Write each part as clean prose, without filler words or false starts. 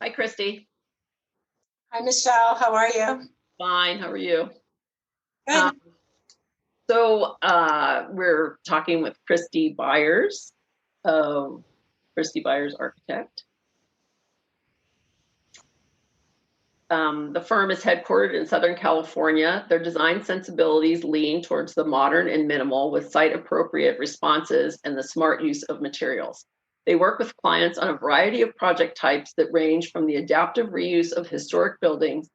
Hi, Kristi. Hi, Michelle. How are you? Fine. How are you? Good. We're talking with Kristi Byers, Kristi Byers Architect. The firm is headquartered in Southern California. Their design sensibilities lean towards the modern and minimal with site-appropriate responses and the smart use of materials. They work with clients on a variety of project types that range from the adaptive reuse of historic buildings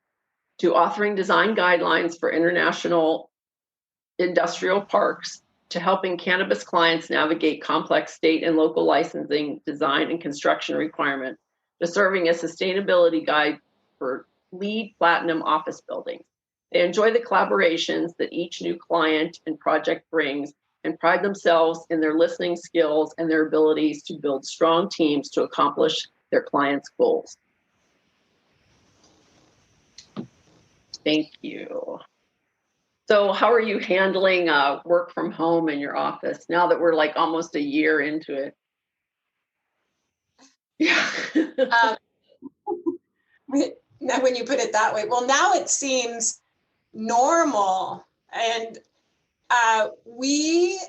to authoring design guidelines for international industrial parks to helping cannabis clients navigate complex state and local licensing, design, and construction requirements, to serving as sustainability guide for LEED Platinum office buildings. They enjoy the collaborations that each new client and project brings and pride themselves in their listening skills and their abilities to build strong teams to accomplish their clients' goals. Thank you. So how are you handling work from home in your office now that we're like almost a year into it? Yeah. Now, when you put it that way, well, now it seems normal. And we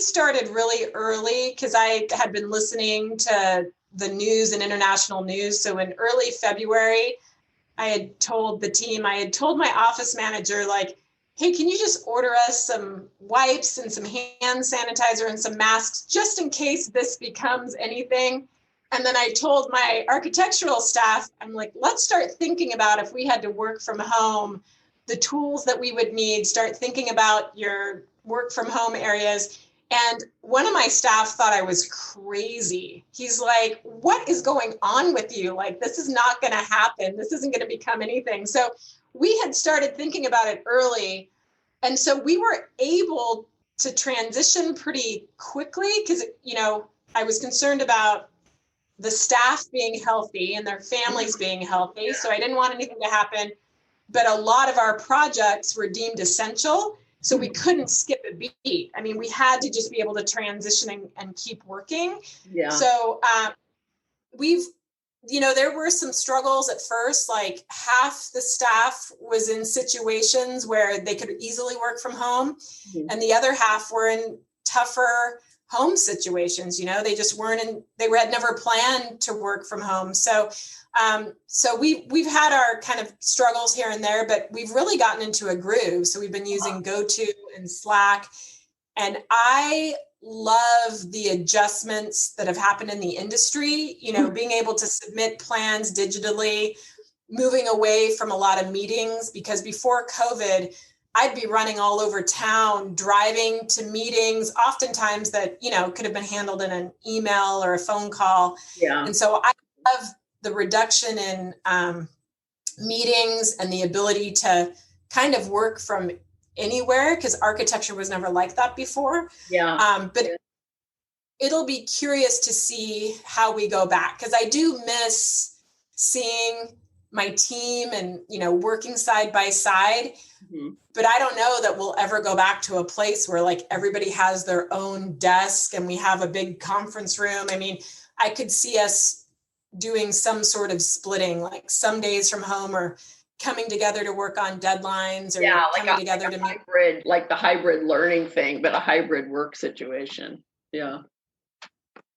started really early because I had been listening to the news and international news. So in early February, I had told the team, I had told my office manager, like, hey, can you just order us some wipes and some hand sanitizer and some masks just in case this becomes anything? And then I told my architectural staff, I'm like, let's start thinking about if we had to work from home, the tools that we would need, start thinking about your work from home areas. And one of my staff thought I was crazy. He's like, what is going on with you? Like, this is not going to happen. This isn't going to become anything. So we had started thinking about it early. And so we were able to transition pretty quickly because, I was concerned about the staff being healthy and their families being healthy. So I didn't want anything to happen. But a lot of our projects were deemed essential. So we couldn't skip a beat. I mean, we had to just be able to transition and keep working. Yeah. So there were some struggles at first, like half the staff was in situations where they could easily work from home. Mm-hmm. And the other half were in tougher home situations. They just had never planned to work from home. So we've had our kind of struggles here and there, but we've really gotten into a groove. So we've been using GoTo and Slack, and I love the adjustments that have happened in the industry, being able to submit plans digitally, moving away from a lot of meetings, because before COVID, I'd be running all over town, driving to meetings, oftentimes that, could have been handled in an email or a phone call. Yeah. And so I love the reduction in meetings and the ability to kind of work from anywhere, because architecture was never like that before. Yeah. But it'll be curious to see how we go back, because I do miss seeing my team and, working side by side. Mm-hmm. But I don't know that we'll ever go back to a place where like everybody has their own desk and we have a big conference room. I mean, I could see us doing some sort of splitting, like some days from home or coming together to work on deadlines, or coming together to meet. Hybrid, like the hybrid learning thing, but a hybrid work situation. Yeah.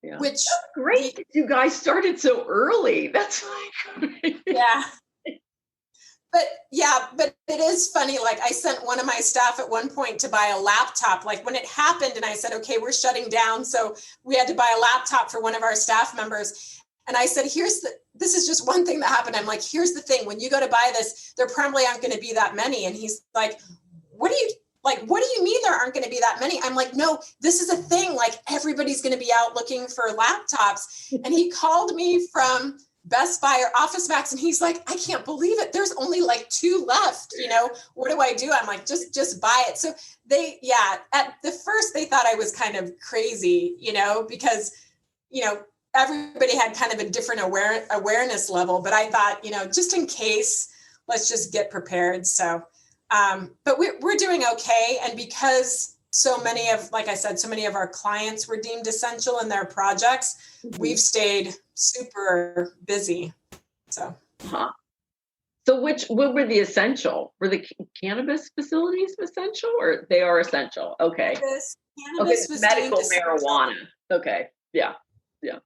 Yeah. Which that's great. You guys started so early. That's like yeah. But it is funny. Like, I sent one of my staff at one point to buy a laptop. Like, when it happened and I said, okay, we're shutting down, so we had to buy a laptop for one of our staff members. And I said, this is just one thing that happened. I'm like, here's the thing. When you go to buy this, there probably aren't going to be that many. And he's like, what do you mean there aren't going to be that many? I'm like, no, this is a thing. Like, everybody's going to be out looking for laptops. And he called me from Best Buy or Office Max, and he's like, I can't believe it. There's only like 2 left. What do I do? I'm like, just buy it. So at the first they thought I was kind of crazy, because, everybody had kind of a different awareness level. But I thought, just in case, let's just get prepared. So, but we're doing okay. And because so many of our clients were deemed essential in their projects, mm-hmm. we've stayed super busy. So. Uh-huh. So what were the essential? Were the cannabis facilities essential, or they are essential? Okay. Cannabis was deemed medical essential. marijuana. Okay. Yeah. Yeah.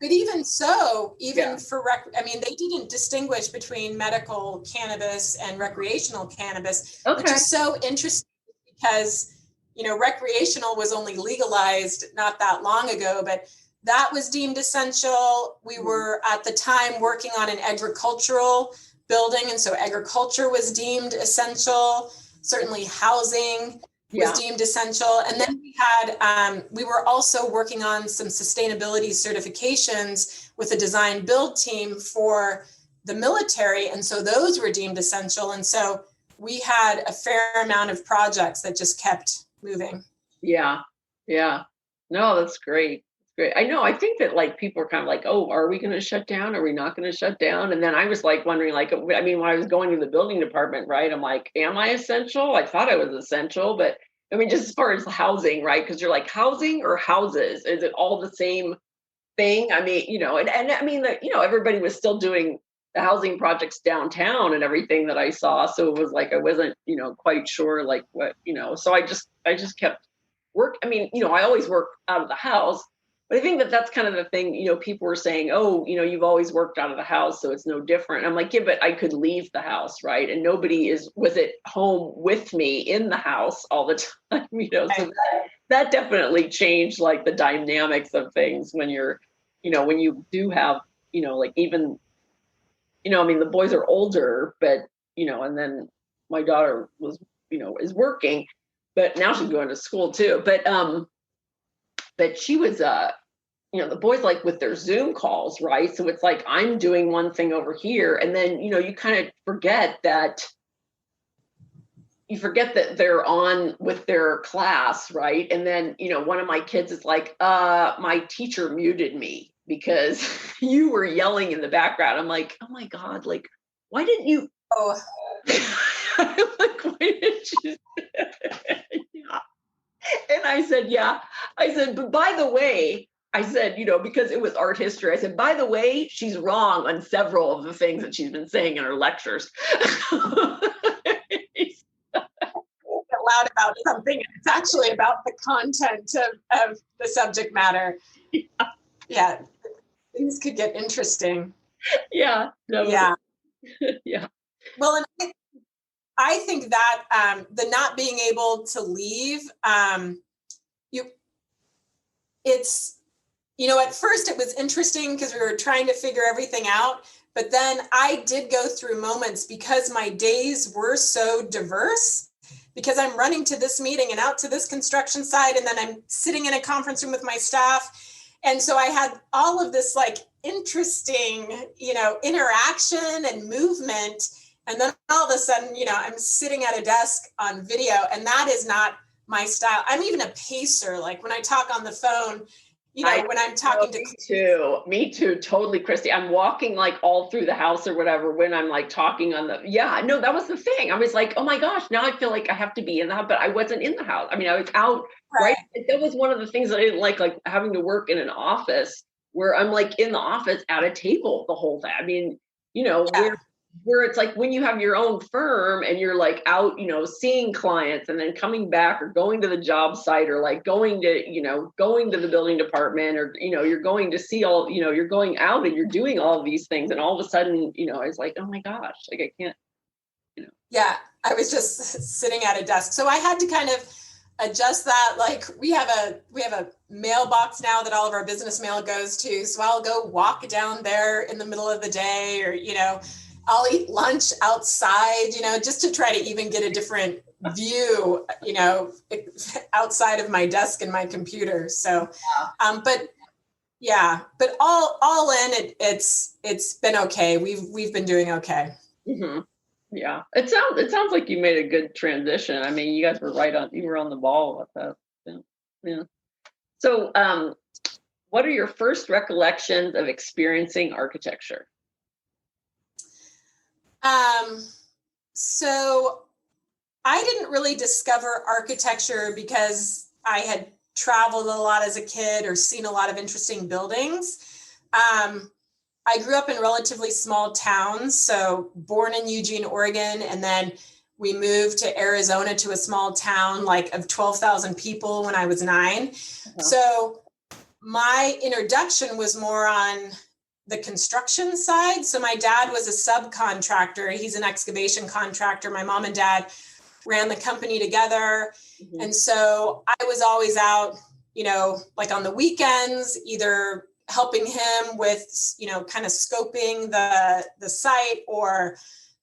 But even so, Yeah. for they didn't distinguish between medical cannabis and recreational cannabis, which is so interesting because, recreational was only legalized not that long ago, but that was deemed essential. We were at the time working on an agricultural building, and so agriculture was deemed essential. Certainly housing was deemed essential. And then we were also working on some sustainability certifications with a design build team for the military. And so those were deemed essential. And so we had a fair amount of projects that just kept moving. Yeah. Yeah. No, that's great. Great. I know. I think that people are kind of like, oh, are we going to shut down? Are we not going to shut down? And then I was wondering, when I was going to the building department, right? I'm like, am I essential? I thought I was essential, but just as far as housing, right? Because you're like, housing or houses? Is it all the same thing? Everybody was still doing the housing projects downtown and everything that I saw. So it was I wasn't, quite sure what, so I just kept I always work out of the house. But I think that that's kind of the thing, people were saying, oh, you've always worked out of the house, so it's no different. I'm like, yeah, but I could leave the house, right? And nobody was at home with me in the house all the time, so that definitely changed the dynamics of things when you're, when you do have, even, the boys are older, but, and then my daughter was, is working, but now she's going to school too. But she was, the boys with their Zoom calls, right? So it's I'm doing one thing over here, and then, you kind of forget that they're on with their class, right? And then, one of my kids is my teacher muted me because you were yelling in the background. I'm like, oh my God, why didn't you? Oh. Why didn't you? Yeah. And I said, but by the way, I said, because it was art history, I said, by the way, she's wrong on several of the things that she's been saying in her lectures. Loud about something, and it's actually about the content of the subject matter. Yeah. Things could get interesting. Yeah. No. Yeah. Yeah. Well, and I think that the not being able to leave, it's, at first it was interesting because we were trying to figure everything out. But then I did go through moments because my days were so diverse, because I'm running to this meeting and out to this construction site, and then I'm sitting in a conference room with my staff. And so I had all of this interesting, interaction and movement. And then all of a sudden, I'm sitting at a desk on video, and that is not my style. I'm even a pacer. When I talk on the phone, when I'm talking to me too, totally, Kristi. I'm walking all through the house or whatever when I'm talking on the, that was the thing. I was like, oh my gosh, now I feel like I have to be in the house, but I wasn't in the house. I was out, right? That was one of the things that I didn't like having to work in an office where I'm in the office at a table the whole time. Where it's when you have your own firm and you're out, seeing clients and then coming back or going to the job site or going to the building department, or, you're going to see all, you're going out and you're doing all of these things. And all of a sudden, it's oh my gosh, I can't, Yeah, I was just sitting at a desk. So I had to kind of adjust that. We have a mailbox now that all of our business mail goes to. So I'll go walk down there in the middle of the day, or, I'll eat lunch outside, just to try to even get a different view, outside of my desk and my computer. So, but all in, it's been okay. We've been doing okay. Mm-hmm. Yeah, it sounds like you made a good transition. You guys were you were on the ball with that. Yeah. So, what are your first recollections of experiencing architecture? So I didn't really discover architecture because I had traveled a lot as a kid or seen a lot of interesting buildings. I grew up in relatively small towns. So born in Eugene, Oregon, and then we moved to Arizona to a small town like of 12,000 people when I was 9. So my introduction was more on the construction side. So my dad was a subcontractor. He's an excavation contractor. My mom and dad ran the company together. And so I was always out, like on the weekends, either helping him with, kind of scoping the site or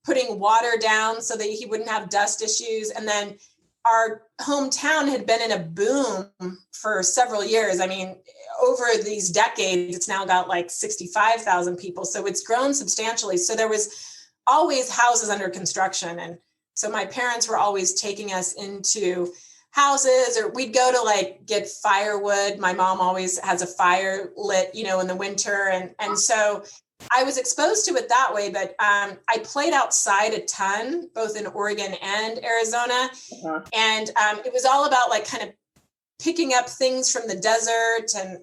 putting water down so that he wouldn't have dust issues. And then our hometown had been in a boom for several years. I mean, over these decades, it's now got like 65,000 people. So it's grown substantially. So there was always houses under construction. And so my parents were always taking us into houses, or we'd go to like get firewood. My mom always has a fire lit, in the winter. And so I was exposed to it that way, but I played outside a ton, both in Oregon and Arizona. And it was all about like kind of picking up things from the desert. And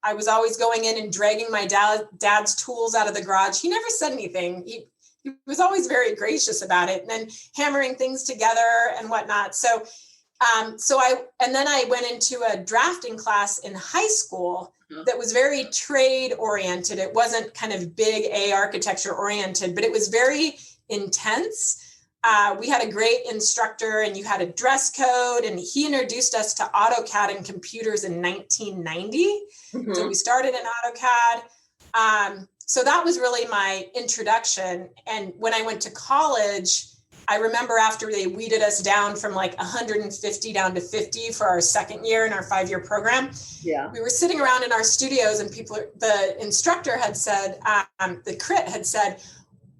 I was always going in and dragging my dad's tools out of the garage. He never said anything. He was always very gracious about it, and then hammering things together and whatnot. So then I went into a drafting class in high school that was very trade oriented. It wasn't kind of big A architecture oriented, but it was very intense. We had a great instructor, and you had a dress code, and he introduced us to AutoCAD and computers in 1990. So we started in AutoCAD. So that was really my introduction. And when I went to college, I remember after they weeded us down from like 150 down to 50 for our second year in our 5-year program. We were sitting around in our studios, and the instructor had said, the crit had said,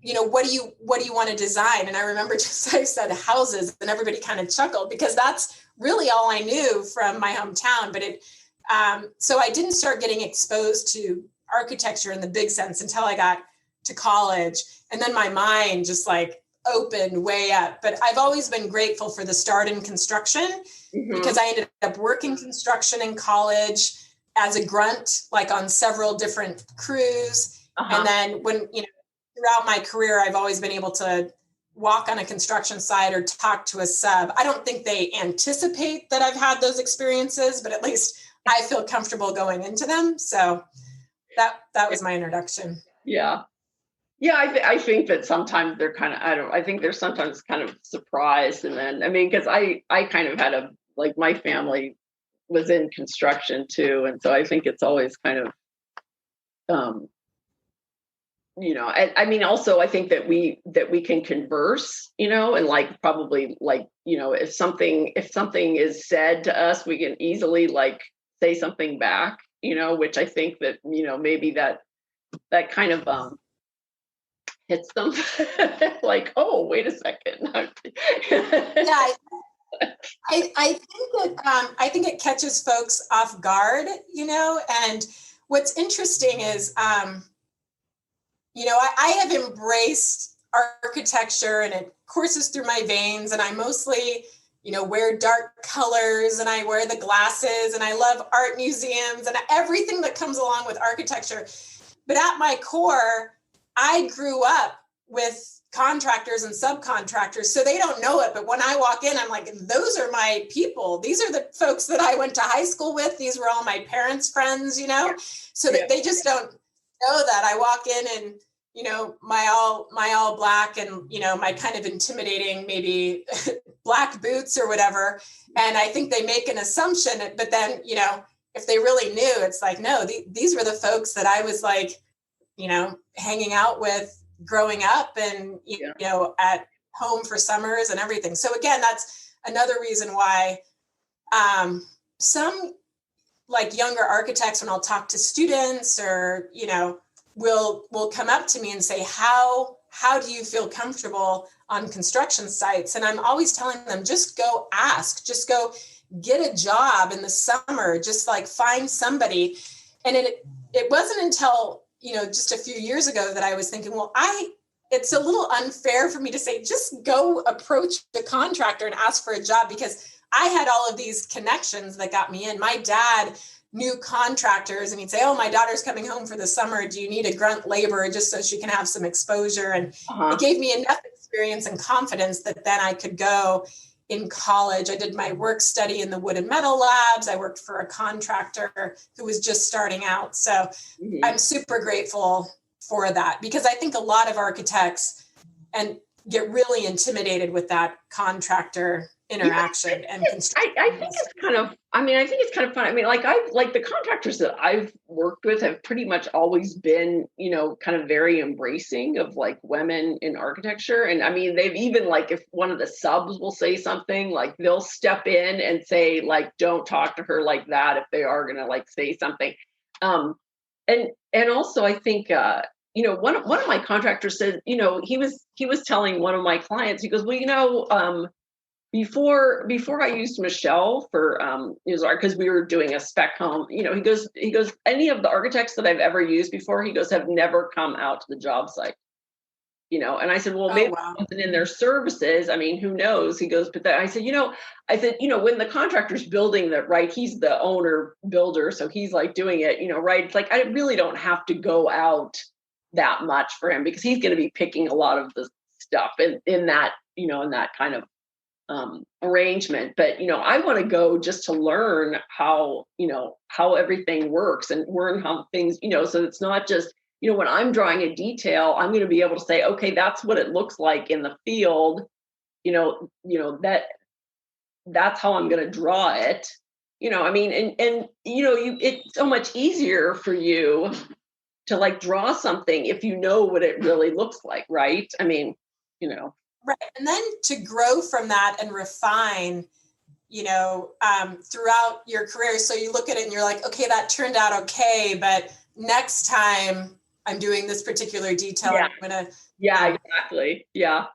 what do you want to design? And I remember I said houses, and everybody kind of chuckled because that's really all I knew from my hometown. But so I didn't start getting exposed to architecture in the big sense until I got to college. And then my mind just like opened way up. But I've always been grateful for the start in construction because I ended up working construction in college as a grunt, like on several different crews. And then when, throughout my career, I've always been able to walk on a construction site or talk to a sub. I don't think they anticipate that I've had those experiences, but at least I feel comfortable going into them. So that was my introduction. Yeah. I think that sometimes they're kind of, I think they're sometimes kind of surprised. And then, because I kind of had my family was in construction too. And so I think it's always kind of, also I think that we can converse, and like probably like, if something is said to us, we can easily like say something back, which I think that, maybe that kind of hits them like, oh, wait a second. Yeah, I think it catches folks off guard, and what's interesting is, I have embraced architecture and it courses through my veins, and I mostly, wear dark colors, and I wear the glasses, and I love art museums and everything that comes along with architecture. But at my core, I grew up with contractors and subcontractors, so they don't know it. But when I walk in, I'm like, those are my people. These are the folks that I went to high school with. These were all my parents' friends, so that they just don't know that. I walk in and, my all black and, my kind of intimidating, maybe black boots or whatever. And I think they make an assumption, but then, if they really knew, it's like, no, these were the folks that I was like, hanging out with growing up and, at home for summers and everything. So again, that's another reason why some like younger architects, when I'll talk to students or, will come up to me and say, how do you feel comfortable on construction sites? And I'm always telling them, just go ask, just go get a job in the summer, just like find somebody. And it wasn't until, just a few years ago that I was thinking, well, it's a little unfair for me to say, just go approach the contractor and ask for a job, because I had all of these connections that got me in. My dad new contractors, and he'd say, oh, my daughter's coming home for the summer. Do you need a grunt laborer just so she can have some exposure? And it gave me enough experience and confidence that then I could go in college. I did my work study in the wood and metal labs. I worked for a contractor who was just starting out. So I'm super grateful for that, because I think a lot of architects and get really intimidated with that contractor interaction and construction. I think it's kind of, I think it's kind of fun. Like the contractors that I've worked with have pretty much always been, kind of very embracing of like women in architecture. And they've even like, if one of the subs will say something, like they'll step in and say like, don't talk to her like that if they are going to like say something. And also I think, one of my contractors said, he was telling one of my clients, he goes, well, before I used Michelle for because we were doing a spec home, he goes, any of the architects that I've ever used before, he goes, have never come out to the job site. And I said, well, maybe something in their services. Who knows? He goes, but then I said, when the contractor's building that, right, he's the owner builder, so he's like doing it, right. It's like I really don't have to go out that much for him, because he's going to be picking a lot of the stuff in that, in that kind of arrangement. But I want to go just to learn how everything works and learn how things, so it's not just, when I'm drawing a detail, I'm going to be able to say, okay, that's what it looks like in the field, that's how I'm going to draw it, it's so much easier for you to like draw something if you know what it really looks like, right? Right. And then to grow from that and refine, throughout your career. So you look at it and you're like, okay, that turned out okay, but next time I'm doing this particular detail, I'm gonna. Yeah, exactly. Yeah.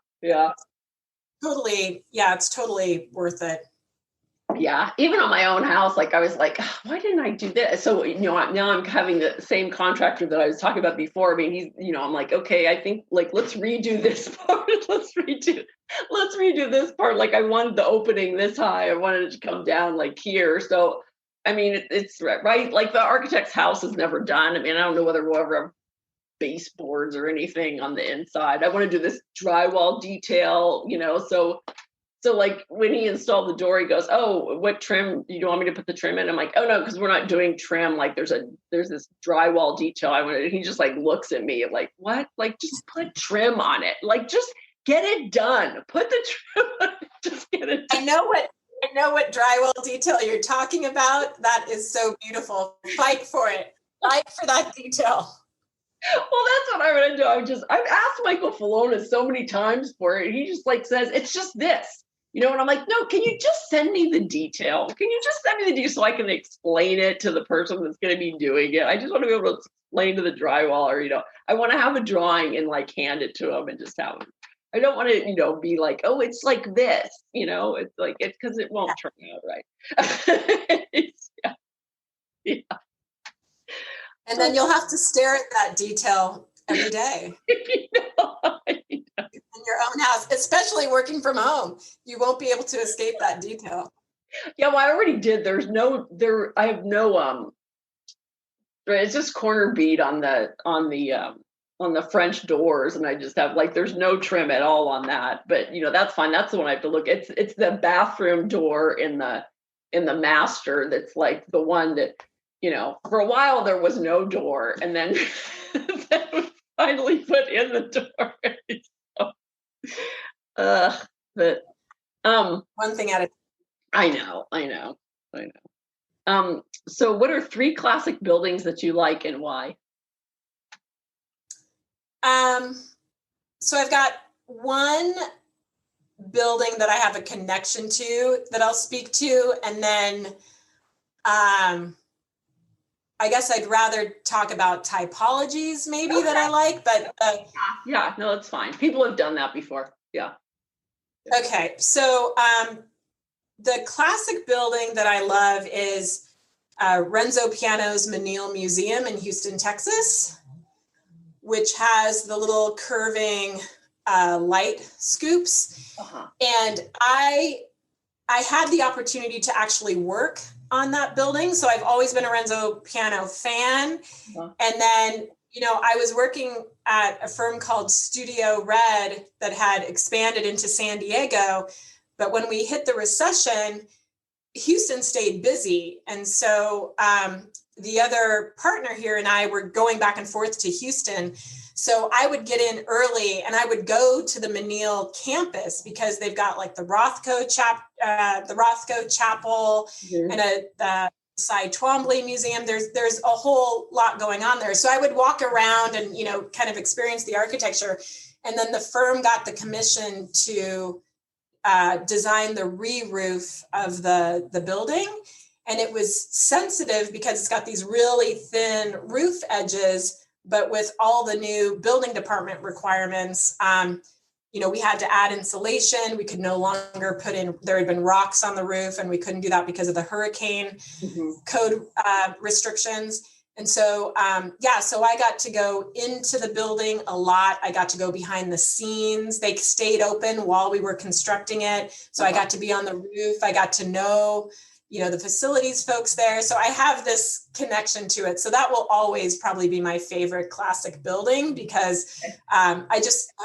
Totally. Yeah, it's totally worth it. Yeah, even on my own house, like I was like, why didn't I do this? So, now I'm having the same contractor that I was talking about before. He's, I'm like, okay, I think like, let's redo this part. Let's redo this part. Like I wanted the opening this high. I wanted it to come down like here. So, it's right. Like the architect's house is never done. I don't know whether we'll ever have baseboards or anything on the inside. I want to do this drywall detail, So like when he installed the door, he goes, oh, what trim, do you want me to put the trim in? I'm like, oh no, because we're not doing trim. Like there's this drywall detail I wanted. He just like looks at me like, what? Like just put trim on it. Like just get it done. Put the trim on it. Just get it done. I know what drywall detail you're talking about. That is so beautiful. Fight for it. Fight for that detail. Well, that's what I'm going to do. I've asked Michael Falonis so many times for it. He just like says, it's just this. And I'm like, no, can you just send me the detail? Can you just send me the detail so I can explain it to the person that's going to be doing it? I just want to be able to explain to the drywaller, I want to have a drawing and like hand it to him and just have it. I don't want to, be like, oh, it's like this, it's like, it's because it won't turn out right. Yeah. And then you'll have to stare at that detail every day. In your own house, especially working from home, you won't be able to escape that detail. Yeah, well, I already did. I have no it's just corner bead on the French doors, and I just have like there's no trim at all on that. But that's fine. That's the one I have to look. It's the bathroom door in the master that's like the one that for a while there was no door, and then we finally put in the door. But one thing at a time. I know. So what are 3 classic buildings that you like and why? So I've got one building that I have a connection to that I'll speak to, and then I guess I'd rather talk about typologies maybe that I like, but yeah, no, that's fine. People have done that before. Yeah. Okay, so the classic building that I love is Renzo Piano's Menil Museum in Houston, Texas, which has the little curving light scoops. And I had the opportunity to actually work on that building. So I've always been a Renzo Piano fan. And then, I was working at a firm called Studio Red that had expanded into San Diego. But when we hit the recession, Houston stayed busy. And so the other partner here and I were going back and forth to Houston. So I would get in early and I would go to the Menil campus because they've got like the Rothko Chapel and the Cy Twombly Museum. There's a whole lot going on there. So I would walk around and, kind of experience the architecture. And then the firm got the commission to design the re-roof of the building. And it was sensitive because it's got these really thin roof edges, but with all the new building department requirements, we had to add insulation. We could no longer put in, there had been rocks on the roof and we couldn't do that because of the hurricane code restrictions. And so, so I got to go into the building a lot. I got to go behind the scenes. They stayed open while we were constructing it. So I got to be on the roof. I got to know, the facilities folks there. So I have this connection to it. So that will always probably be my favorite classic building because I've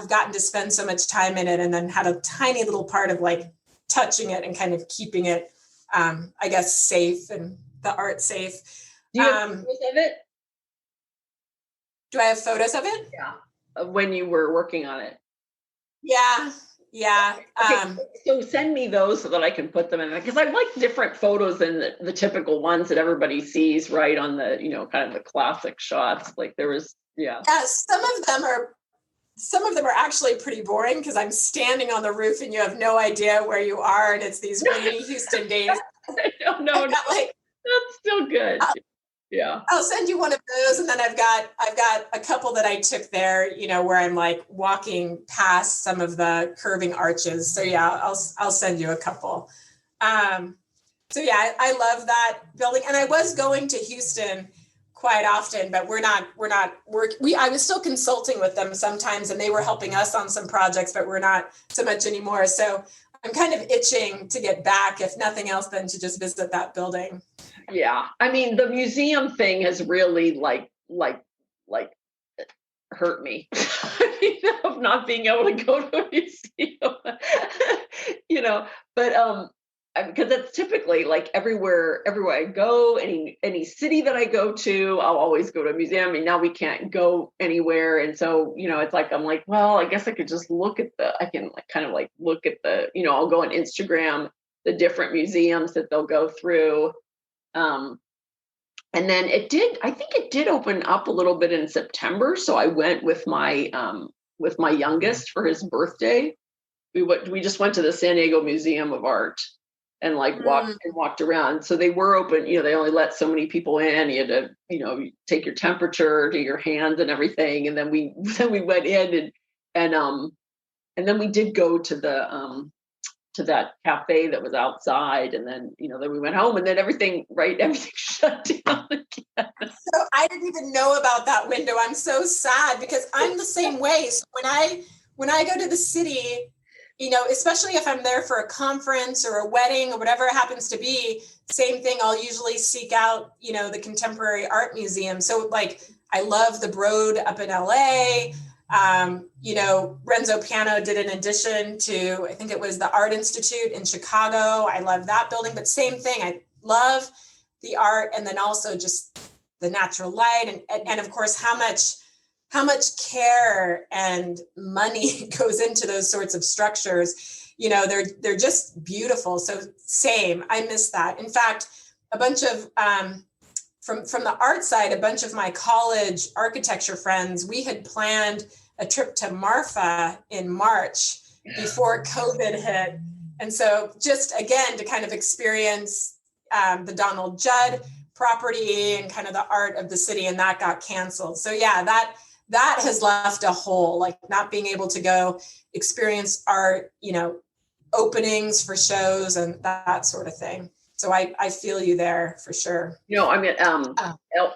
gotten to spend so much time in it and then had a tiny little part of like touching it and kind of keeping it, safe and the art safe. Do you have photos of it? Do I have photos of it? Yeah. Of when you were working on it. Yeah. Okay. So send me those so that I can put them in, because I like different photos than the typical ones that everybody sees, right, on the, kind of the classic shots. Like there was, Yeah, some of them are actually pretty boring because I'm standing on the roof and you have no idea where you are. And it's these rainy Houston days. No, that's still good. Yeah. I'll send you one of those. And then I've got a couple that I took there, where I'm like walking past some of the curving arches. So yeah, I'll send you a couple. I love that building. And I was going to Houston quite often, but I was still consulting with them sometimes and they were helping us on some projects, but we're not so much anymore. So I'm kind of itching to get back, if nothing else, than to just visit that building. Yeah. I mean, the museum thing has really like hurt me of not being able to go to a museum, but because it's typically like everywhere I go, any city that I go to, I'll always go to a museum. I mean, now we can't go anywhere. And so, it's like, I'm like, well, I guess I could just look at I'll go on Instagram, the different museums that they'll go through. And then I think it did open up a little bit in September. So I went with my youngest for his birthday. We just went to the San Diego Museum of Art and walked around. So they were open, they only let so many people in. You had to, take your temperature to your hands and everything. And then we went in and then we did go to to that cafe that was outside. And then, then we went home and then everything shut down again. So I didn't even know about that window. I'm so sad because I'm the same way. So when I go to the city, especially if I'm there for a conference or a wedding or whatever it happens to be, same thing. I'll usually seek out, the Contemporary Art Museum. So like, I love the Broad up in LA. Renzo Piano did an addition to, I think it was the Art Institute in Chicago. I love that building, but same thing. I love the art and then also just the natural light and of course, how much care and money goes into those sorts of structures. They're just beautiful. So same, I miss that. In fact, a bunch of, from the art side, a bunch of my college architecture friends, we had planned a trip to Marfa in March before COVID hit. And so just again, to kind of experience the Donald Judd property and kind of the art of the city, and that got canceled. So yeah, that has left a hole, like not being able to go experience art, openings for shows and that sort of thing. So I feel you there for sure.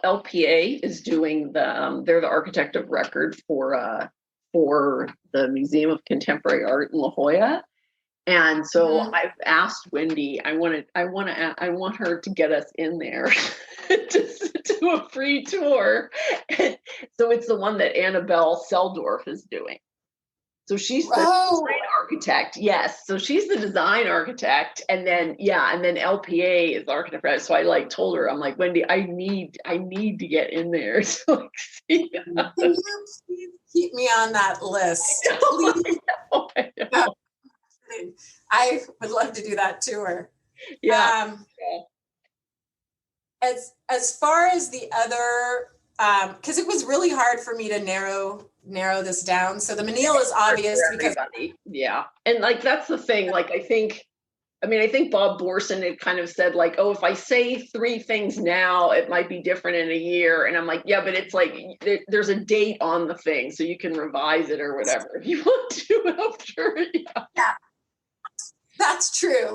LPA is doing they're the architect of record for the Museum of Contemporary Art in La Jolla. And so I've asked Wendy, I want her to get us in there to do a free tour. And so it's the one that Annabelle Seldorf is doing. So she's the design architect. Yes. So she's the design architect. And then, and then LPA is the architect. So I told her, I'm like, Wendy, I need to get in there. So Can you please keep me on that list? I know. I would love to do that tour. Yeah. As far as the other, because it was really hard for me to narrow this down. So the Menil is obvious because and that's the thing. I think Bob Borson had kind of said if I say 3 things now, it might be different in a year. And I'm like, yeah, but it's there's a date on the thing, so you can revise it or whatever if you want to after. Yeah. That's true.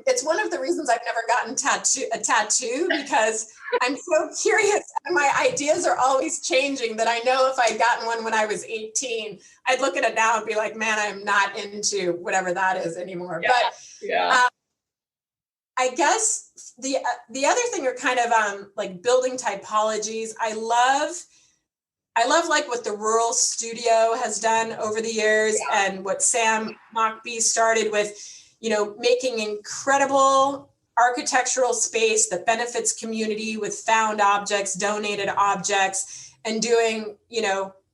It's one of the reasons I've never gotten a tattoo because I'm so curious and my ideas are always changing that I know if I'd gotten one when I was 18, I'd look at it now and be like, man, I'm not into whatever that is anymore. I guess the other thing are kind of building typologies. I love what the Rural Studio has done over the years and what Sam Mockbee started with, making incredible architectural space that benefits community with found objects, donated objects, and doing,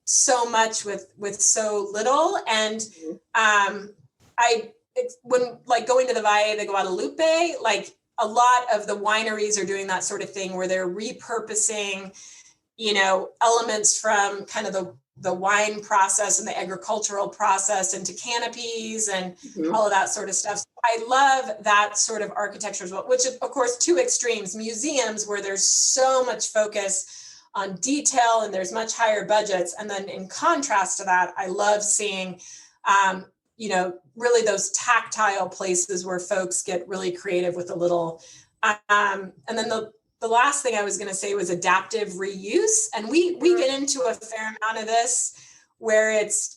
so much with so little. And when going to the Valle de Guadalupe, a lot of the wineries are doing that sort of thing where they're repurposing, elements from kind of the wine process and the agricultural process into canopies and all of that sort of stuff. So I love that sort of architecture as well, which is, of course, 2 extremes. Museums where there's so much focus on detail and there's much higher budgets. And then in contrast to that, I love seeing, really those tactile places where folks get really creative with a little. And then the last thing I was going to say was adaptive reuse. And we get into a fair amount of this where it's,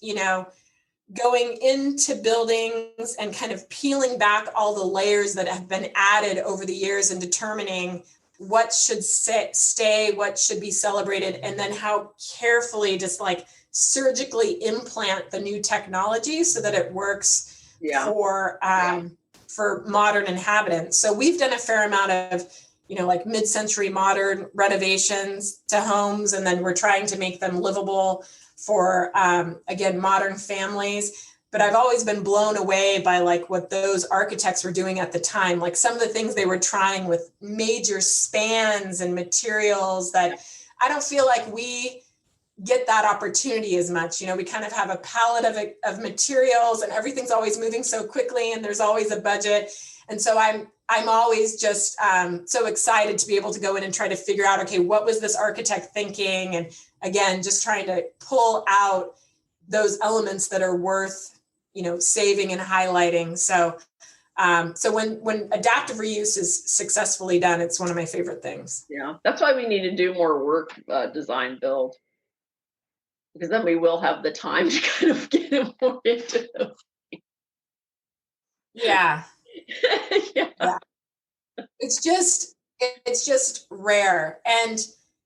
going into buildings and kind of peeling back all the layers that have been added over the years and determining what should stay, what should be celebrated, and then how carefully just surgically implant the new technology so that it works for modern inhabitants. So we've done a fair amount of mid-century modern renovations to homes, and then we're trying to make them livable for, again, modern families. But I've always been blown away by what those architects were doing at the time, some of the things they were trying with major spans and materials that I don't feel like we get that opportunity as much. We kind of have a palette of materials and everything's always moving so quickly and there's always a budget. And so I'm always just so excited to be able to go in and try to figure out, okay, what was this architect thinking? And again, just trying to pull out those elements that are worth, saving and highlighting. So when adaptive reuse is successfully done, it's one of my favorite things. Yeah, that's why we need to do more work design build, because then we will have the time to kind of get more into those things. Yeah. Yeah. It's just rare. And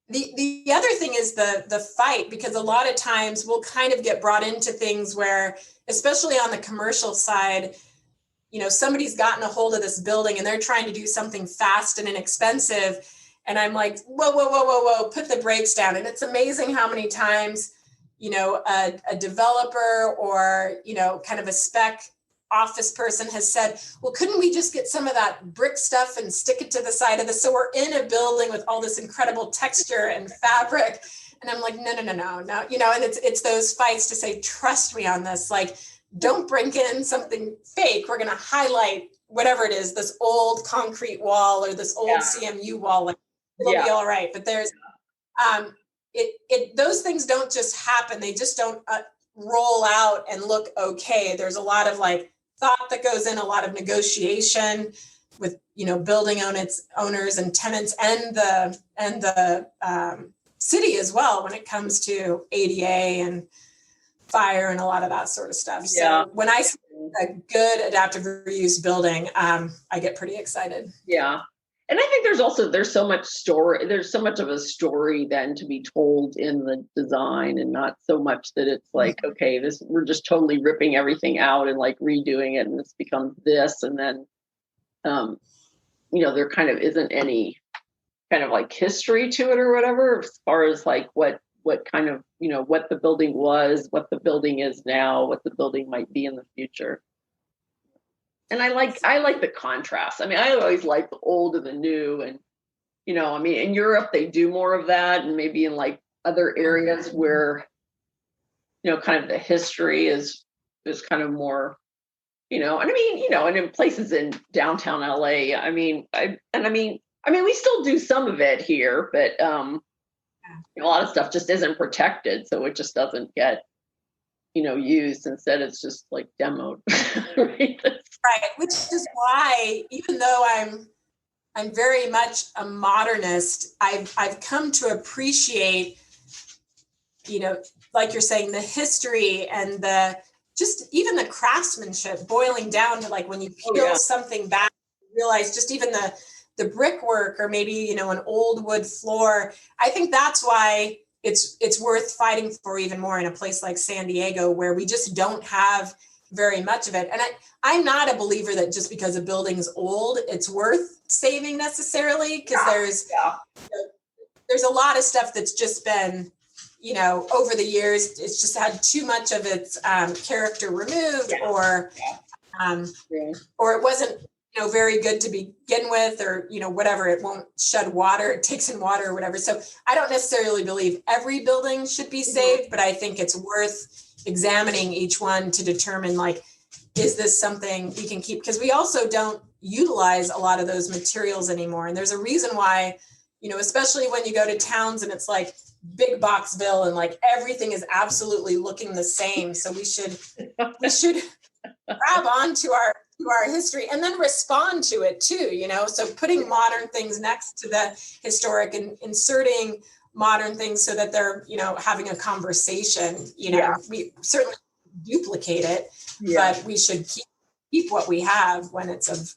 the other thing is the fight, because a lot of times we'll kind of get brought into things where, especially on the commercial side, somebody's gotten a hold of this building and they're trying to do something fast and inexpensive. And I'm like, whoa, put the brakes down. And it's amazing how many times, a developer or, kind of a spec office person has said, well, couldn't we just get some of that brick stuff and stick it to the side of this? So we're in a building with all this incredible texture and fabric. And I'm like, no. And it's those fights to say, trust me on this. Don't bring in something fake. We're going to highlight whatever it is, this old concrete wall or this old CMU wall. It'll be all right. But there's, those things don't just happen. They just don't roll out and look okay. There's a lot of thought that goes in, a lot of negotiation with, building owners and tenants and the city as well when it comes to ADA and fire and a lot of that sort of stuff. Yeah. So when I see a good adaptive reuse building, I get pretty excited. Yeah. And I think there's so much story, there's so much of a story then to be told in the design, and not so much that it's like, okay, we're just totally ripping everything out and like redoing it and this becomes this. And then, there kind of isn't any kind of like history to it or whatever, as far as like what kind of, what the building was, what the building is now, what the building might be in the future. And I like the contrast. I mean, I always like the old and the new. And, in Europe, they do more of that. And maybe in like other areas where, kind of the history is kind of more, and in places in downtown LA, we still do some of it here, but a lot of stuff just isn't protected. So it just doesn't get, used. Instead, it's just like demoed. Right? Right, which is why, even though I'm very much a modernist, I've come to appreciate, like you're saying, the history and even the craftsmanship, boiling down to like when you peel something back, you realize just even the brickwork, or maybe, an old wood floor. I think that's why it's worth fighting for even more in a place like San Diego, where we just don't have very much of it. And I'm not a believer that just because a building's old, it's worth saving necessarily, because there's a lot of stuff that's just been, over the years, it's just had too much of its character removed, or it wasn't, very good to begin with, or, whatever, it won't shed water, it takes in water or whatever. So I don't necessarily believe every building should be saved, but I think it's worth examining each one to determine, like, is this something we can keep? Because we also don't utilize a lot of those materials anymore. And there's a reason why, especially when you go to towns and it's like big boxville and like everything is absolutely looking the same. So we should grab on to our history and then respond to it too, so putting modern things next to the historic and inserting modern things so that they're, having a conversation, we certainly duplicate it, but we should keep what we have when it's of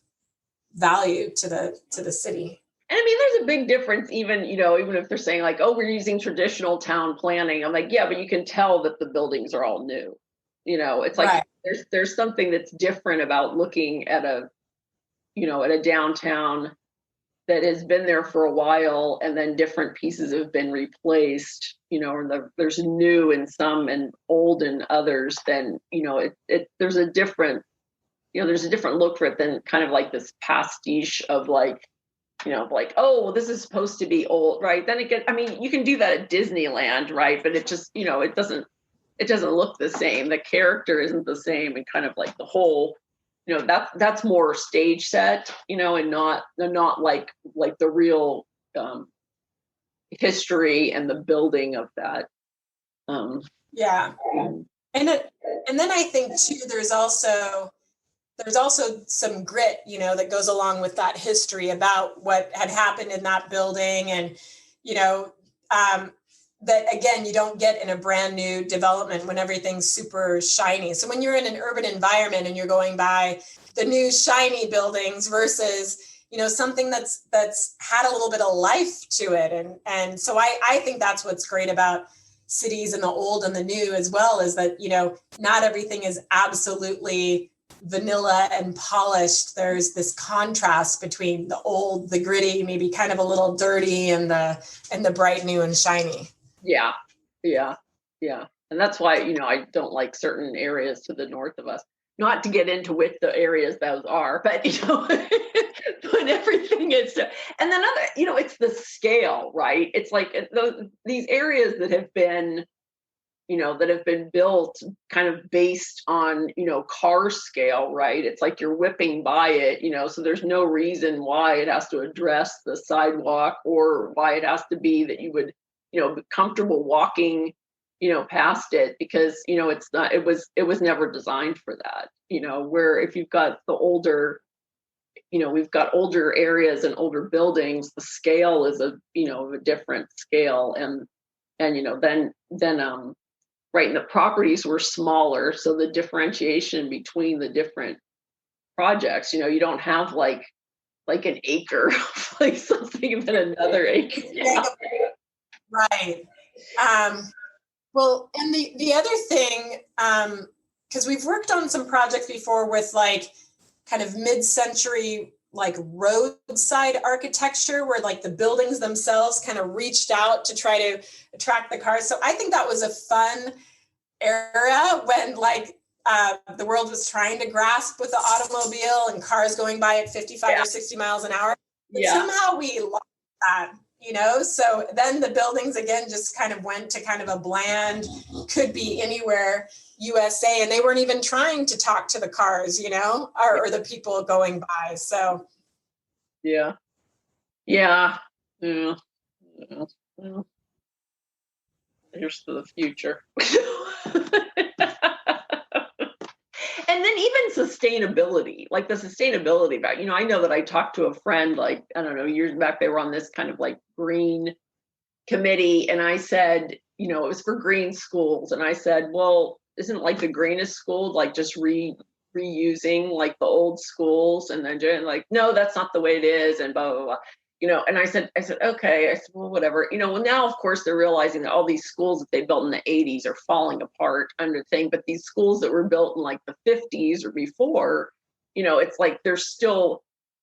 value to the city. And there's a big difference, even if they're saying like, oh, we're using traditional town planning. I'm like, yeah, but you can tell that the buildings are all new. It's like, there's something that's different about looking at at a downtown that has been there for a while, and then different pieces have been replaced, or there's new in some and old in others. Then, there's a different look for it than kind of like this pastiche of like, oh, well, this is supposed to be old, right? Then you can do that at Disneyland, right? But it just, it doesn't look the same. The character isn't the same, and kind of like the whole, that's more stage set, and not like the real history and the building of that. And then I think too, there's also some grit, that goes along with that history about what had happened in that building, and that again, you don't get in a brand new development when everything's super shiny. So when you're in an urban environment and you're going by the new shiny buildings versus, something that's had a little bit of life to it. And so I think that's what's great about cities and the old and the new as well, is that, not everything is absolutely vanilla and polished. There's this contrast between the old, the gritty, maybe kind of a little dirty, and the bright new and shiny. Yeah. And that's why, I don't like certain areas to the north of us. Not to get into which the areas those are, but, when everything is, and then it's the scale, right? It's like these areas that have been, built kind of based on, car scale, right? It's like you're whipping by it, so there's no reason why it has to address the sidewalk, or why it has to be that you would, be comfortable walking, past it, because, it's not, it was never designed for that, where if you've got the older, we've got older areas and older buildings, the scale is a different scale. And then right? And the properties were smaller. So the differentiation between the different projects, you don't have like an acre, like something and then another acre. Yeah. Right. Well, and the other thing, because we've worked on some projects before with like kind of mid-century like roadside architecture where like the buildings themselves kind of reached out to try to attract the cars. So I think that was a fun era when like the world was trying to grasp with the automobile and cars going by at 55 or 60 miles an hour. But somehow we lost that, so then the buildings again just kind of went to kind of a bland, could be anywhere USA, and they weren't even trying to talk to the cars, or the people going by. So yeah. Here's to the future. And then even sustainability, like the sustainability about, I know that I talked to a friend, like, I don't know, years back, they were on this kind of like green committee. And I said, it was for green schools. And I said, well, isn't like the greenest school, like just reusing like the old schools? And then doing like, no, that's not the way it is. And blah, blah, blah. And I said, okay. I said, well, whatever. Well, now, of course, they're realizing that all these schools that they built in the 80s are falling apart under thing. But these schools that were built in like the 50s or before, it's like they're still,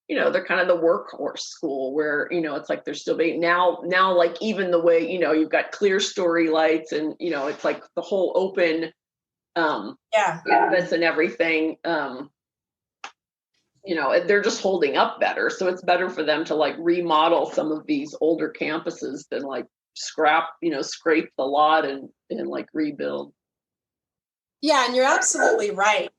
they're kind of the workhorse school where, it's like they're still being now, like even the way, you've got clear story lights and, it's like the whole open campus and everything. They're just holding up better. So it's better for them to like remodel some of these older campuses than like scrape the lot and like rebuild. Yeah, and you're absolutely right.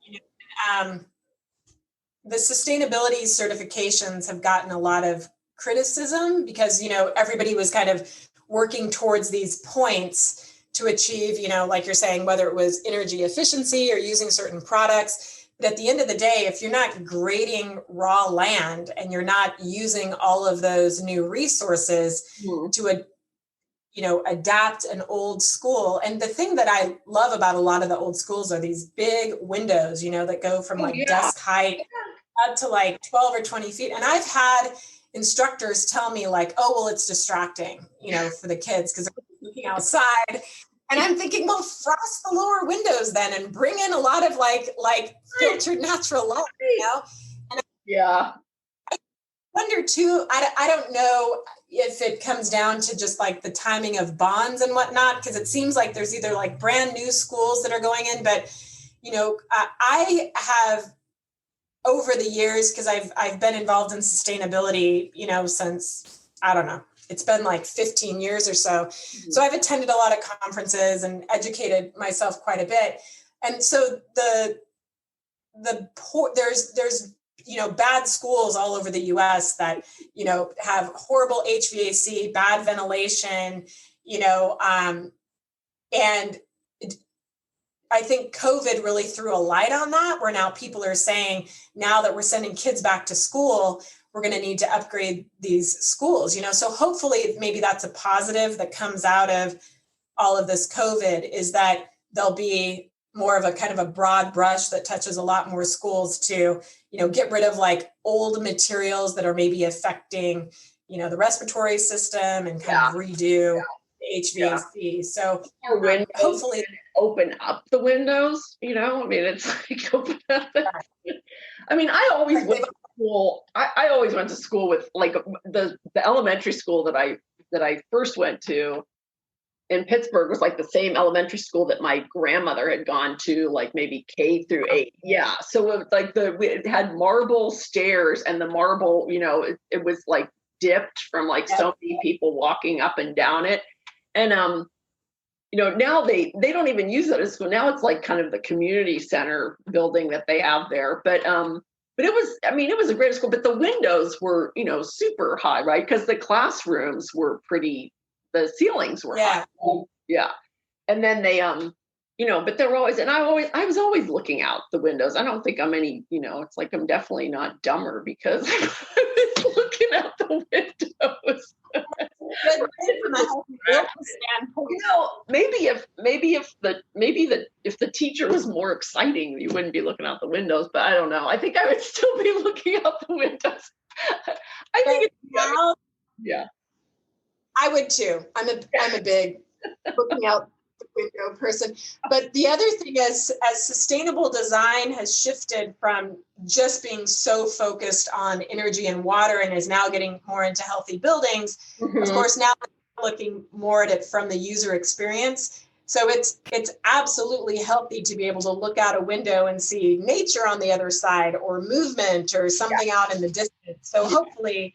The sustainability certifications have gotten a lot of criticism because, everybody was kind of working towards these points to achieve, like you're saying, whether it was energy efficiency or using certain products. But at the end of the day, if you're not grading raw land and you're not using all of those new resources to, adapt an old school. And the thing that I love about a lot of the old schools are these big windows, that go from like desk height up to like 12 or 20 feet. And I've had instructors tell me like, oh, well, it's distracting, for the kids because they're looking outside. And I'm thinking, well, frost the lower windows then and bring in a lot of like filtered natural light, And I wonder too, I don't know if it comes down to just like the timing of bonds and whatnot, because it seems like there's either like brand new schools that are going in, but, I have over the years, because I've been involved in sustainability, since, I don't know, it's been like 15 years or so. Mm-hmm. So I've attended a lot of conferences and educated myself quite a bit. And so there's bad schools all over the US that, have horrible HVAC, bad ventilation, and I think COVID really threw a light on that, where now people are saying, now that we're sending kids back to school, we're going to need to upgrade these schools, so hopefully maybe that's a positive that comes out of all of this COVID, is that there'll be more of a kind of a broad brush that touches a lot more schools to, get rid of like old materials that are maybe affecting, the respiratory system and kind of redo the HVAC. So hopefully open up the windows, it's like open up. I always went to school. I always went to school with like the elementary school that I first went to in Pittsburgh was like the same elementary school that my grandmother had gone to, like maybe K through 8. Yeah. So it was like it had marble stairs, and the marble, it was like dipped from like so many people walking up and down it. And, now they don't even use it as school. Now it's like kind of the community center building that they have there. But it was a great school, but the windows were, super high, right? Because the classrooms were the ceilings were high. Yeah. And then they, but they're always, and I was always looking out the windows. I don't think I'm any, it's like I'm definitely not dumber because I was looking out the windows. Good from a healthy business standpoint. If the teacher was more exciting, you wouldn't be looking out the windows, but I don't know. I think I would still be looking out the windows. I think now, yeah. I would too. I'm a big looking out the window person. But the other thing is, as sustainable design has shifted from just being so focused on energy and water and is now getting more into healthy buildings, of course, now we're looking more at it from the user experience. So it's absolutely healthy to be able to look out a window and see nature on the other side or movement or something out in the distance. So hopefully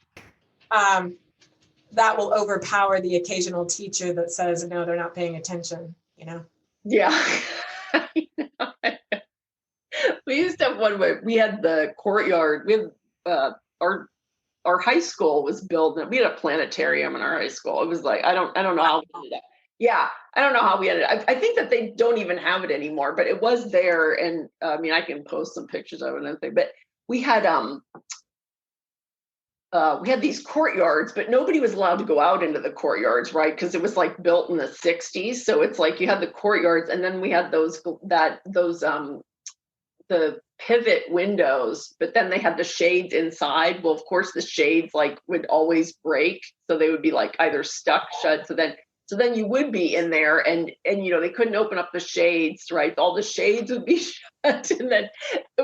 that will overpower the occasional teacher that says, no, they're not paying attention, Yeah. We used to have one where we had the courtyard. We had our high school was built, and we had a planetarium in our high school. It was like, I don't know how we ended up. Yeah, I don't know how we ended up. I think that they don't even have it anymore, but it was there. And I can post some pictures of it and everything, but we had these courtyards, but nobody was allowed to go out into the courtyards, right? Because it was like built in the 60s. So it's like you had the courtyards, and then we had the pivot windows, but then they had the shades inside. Well, of course, the shades like would always break, so they would be like either stuck shut. So then you would be in there, and they couldn't open up the shades, right? All the shades would be shut, and then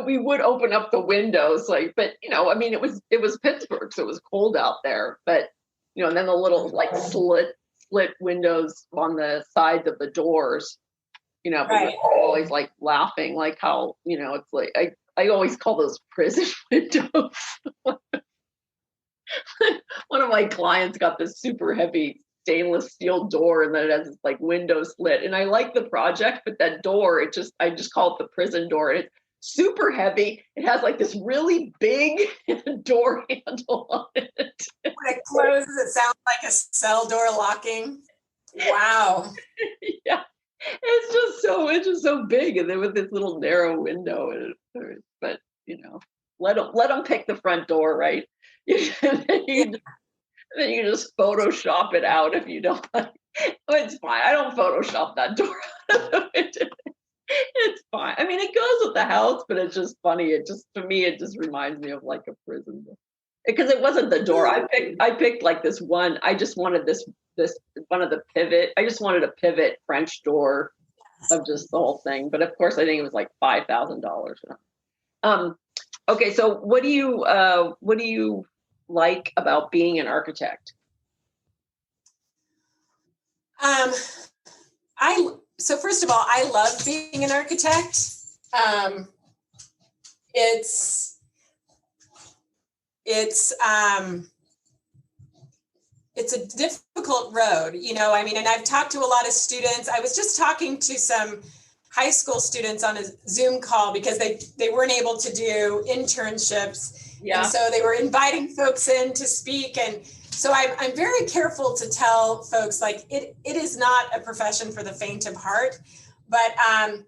we would open up the windows, like. But it was Pittsburgh, so it was cold out there. But and then the little like slit windows on the sides of the doors. But right. we're always like laughing, like how, it's like, I always call those prison windows. One of my clients got this super heavy stainless steel door, and then it has this like window slit. And I like the project, but that door, I just call it the prison door. And it's super heavy. It has like this really big door handle on it. When it closes, it sounds like a cell door locking. Wow. Yeah. It's just so big, and then with this little narrow window, but let them pick the front door, right? then you can just Photoshop it out if you don't like. Oh, it's fine. I don't Photoshop that door out. It's fine. I mean, it goes with the house, but it's just funny. To me, it just reminds me of like a prison, because it wasn't the door. I picked like this one. I just wanted this one of the pivot. I just wanted a pivot French door of just the whole thing. But of course, I think it was like $5,000. Okay, so what do you like about being an architect? So first of all, I love being an architect. It's a difficult road, and I've talked to a lot of students. I was just talking to some high school students on a Zoom call because they weren't able to do internships. Yeah. And so they were inviting folks in to speak. And so I'm very careful to tell folks, like, it is not a profession for the faint of heart, but I'm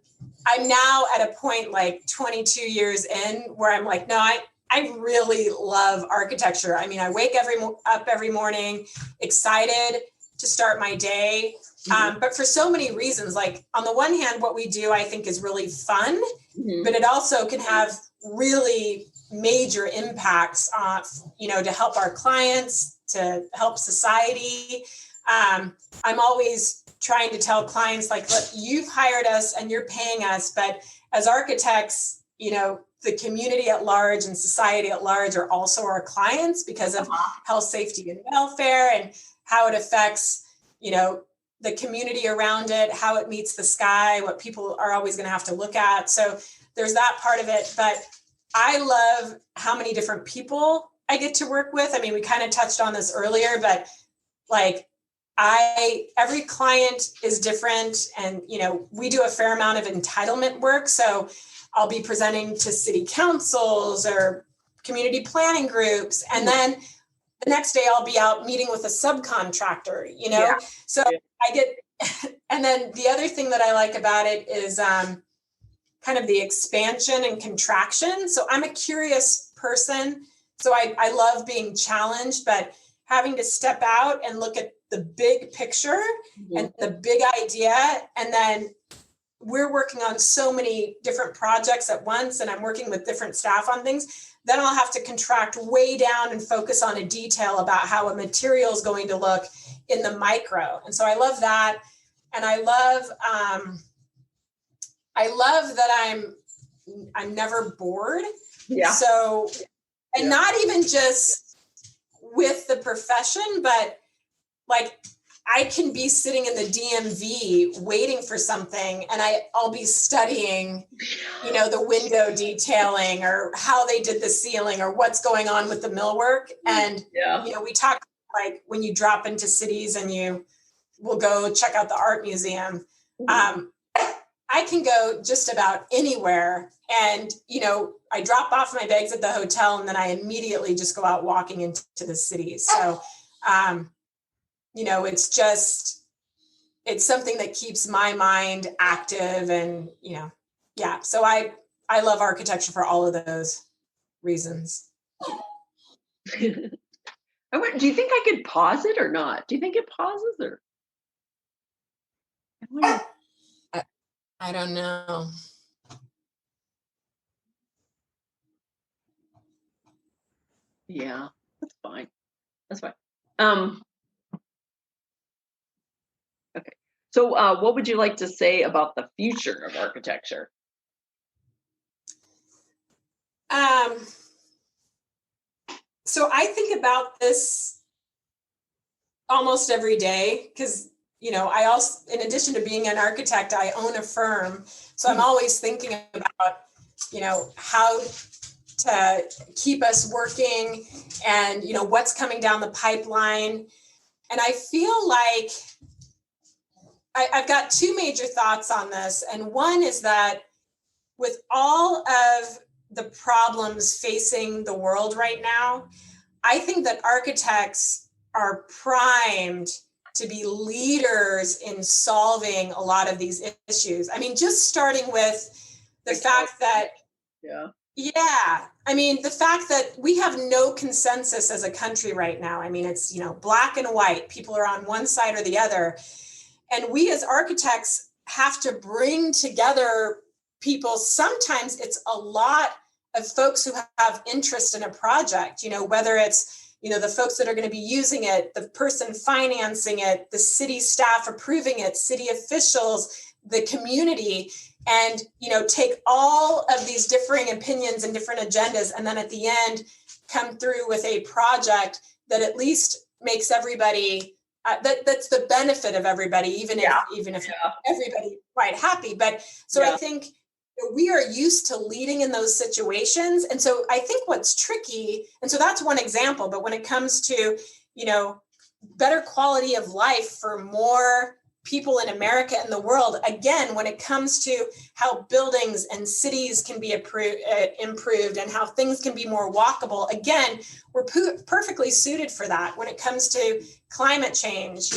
now at a point like 22 years in where I'm like, no, I really love architecture. I mean, I wake up every morning excited to start my day. But for so many reasons, like on the one hand, what we do, I think is really fun, but it also can have really major impacts on, to help our clients, to help society. I'm always trying to tell clients, like, look, you've hired us and you're paying us, but as architects, the community at large and society at large are also our clients because of health, safety, and welfare, and how it affects, the community around it, how it meets the sky, what people are always going to have to look at. So there's that part of it. But I love how many different people I get to work with. I mean, we kind of touched on this earlier, but like every client is different. And, we do a fair amount of entitlement work. So I'll be presenting to city councils or community planning groups. And then the next day I'll be out meeting with a subcontractor, So I get And then the other thing that I like about it is kind of the expansion and contraction. So I'm a curious person. So I love being challenged, but having to step out and look at the big picture and the big idea. And then we're working on so many different projects at once, and I'm working with different staff on things. Then I'll have to contract way down and focus on a detail about how a material is going to look in the micro. And so I love that. And I love that I'm never bored. Yeah. So, and not even just with the profession, but like I can be sitting in the DMV waiting for something, and I'll be studying, the window detailing or how they did the ceiling or what's going on with the millwork. And, we talk like when you drop into cities and you will go check out the art museum. I can go just about anywhere, and, I drop off my bags at the hotel and then I immediately just go out walking into the city. So, it's something that keeps my mind active and, so I love architecture for all of those reasons. Do you think I could pause it or not? Do you think it pauses or? I don't know. Yeah, that's fine. That's fine. Okay. So what would you like to say about the future of architecture? So I think about this almost every day because, I also, in addition to being an architect, I own a firm. So I'm always thinking about, how to keep us working and, what's coming down the pipeline. And I feel like I've got two major thoughts on this. And one is that with all of the problems facing the world right now, I think that architects are primed to be leaders in solving a lot of these issues. I mean, just starting with the fact that, the fact that we have no consensus as a country right now. I mean, it's, black and white. People are on one side or the other. And we as architects have to bring together people. Sometimes it's a lot of folks who have interest in a project, whether it's, the folks that are going to be using it, the person financing it, the city staff approving it, city officials, the community, and, take all of these differing opinions and different agendas. And then at the end, come through with a project that at least makes everybody, that's the benefit of everybody, even if everybody quite happy. But so I think we are used to leading in those situations. And so I think what's tricky, and so that's one example, but when it comes to, better quality of life for more people in America and the world, again, when it comes to how buildings and cities can be improved and how things can be more walkable, again, we're perfectly suited for that. When it comes to climate change,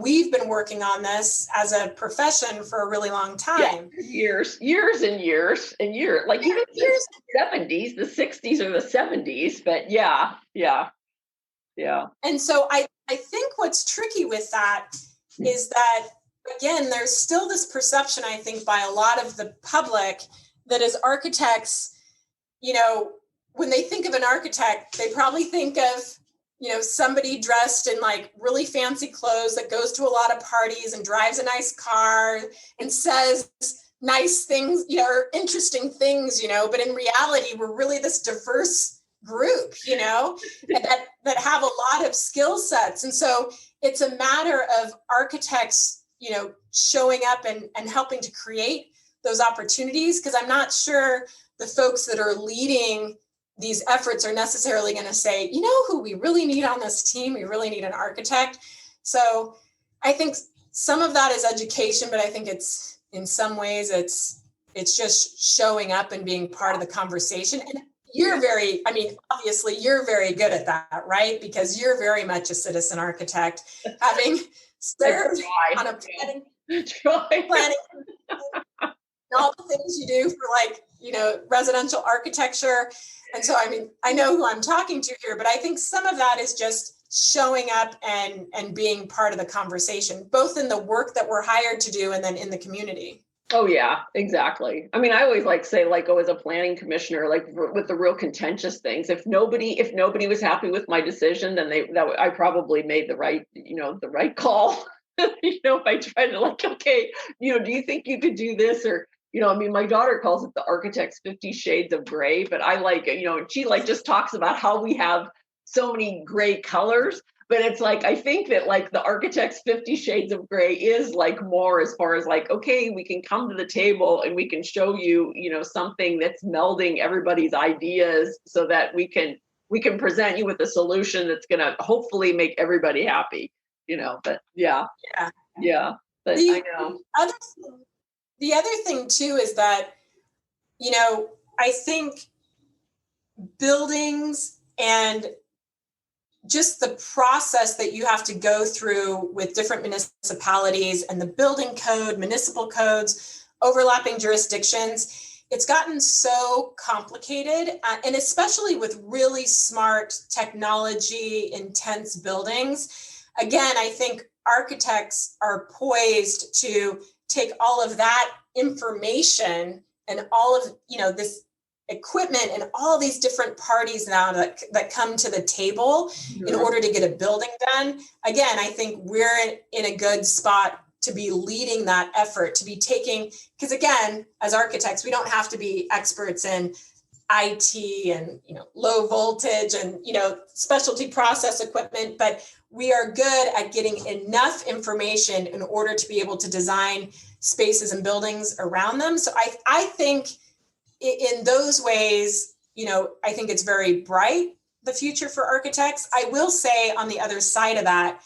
we've been working on this as a profession for a really long time. Years and years, like even years, the 70s, the 60s or the 70s, but yeah. And so I think what's tricky with that is that, again, there's still this perception, I think, by a lot of the public that as architects, when they think of an architect, they probably think of, somebody dressed in like really fancy clothes that goes to a lot of parties and drives a nice car and says nice things, or interesting things, but in reality, we're really this diverse group, that have a lot of skill sets. And so it's a matter of architects, showing up and helping to create those opportunities, because I'm not sure the folks that are leading these efforts are necessarily going to say, who we really need on this team? We really need an architect. So I think some of that is education, but I think it's, in some ways, it's just showing up and being part of the conversation. And you're obviously you're very good at that, right? Because you're very much a citizen architect, having served on a planning and all the things you do for like, residential architecture. And so, I mean, I know who I'm talking to here, but I think some of that is just showing up and being part of the conversation, both in the work that we're hired to do and then in the community. Oh yeah, exactly. I mean, I always say as a planning commissioner, with the real contentious things, if nobody was happy with my decision, then I probably made the right call. If I tried to okay, do you think you could do this? Or, I mean, my daughter calls it the architect's 50 shades of gray, but I she just talks about how we have so many gray colors. But it's I think that the architect's 50 shades of gray is more as far as okay, we can come to the table and we can show you, something that's melding everybody's ideas so that we can present you with a solution that's going to hopefully make everybody happy, but yeah. But I know. The other thing too is that, I think buildings and just the process that you have to go through with different municipalities and the building code, municipal codes, overlapping jurisdictions, it's gotten so complicated. And especially with really smart technology intense buildings. Again, I think architects are poised to take all of that information and all of, this equipment and all these different parties now that come to the table in order to get a building done. Again, I think we're in a good spot to be leading that effort, to be taking, because again, as architects, we don't have to be experts in IT and, low voltage and, specialty process equipment, but we are good at getting enough information in order to be able to design spaces and buildings around them. So I think in those ways, I think it's very bright, the future for architects. I will say on the other side of that,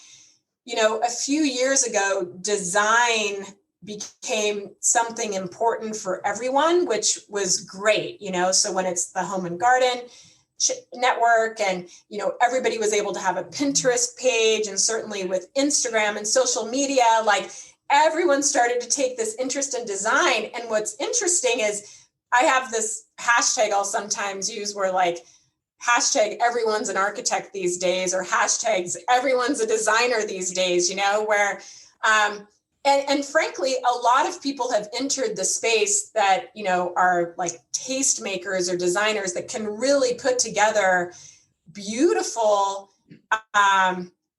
a few years ago, design became something important for everyone, which was great, so when it's the Home and Garden network and, everybody was able to have a Pinterest page, and certainly with Instagram and social media, everyone started to take this interest in design. And what's interesting is I have this hashtag I'll sometimes use where hashtag everyone's an architect these days, or hashtags everyone's a designer these days, where, and frankly, a lot of people have entered the space that, are tastemakers or designers that can really put together beautiful,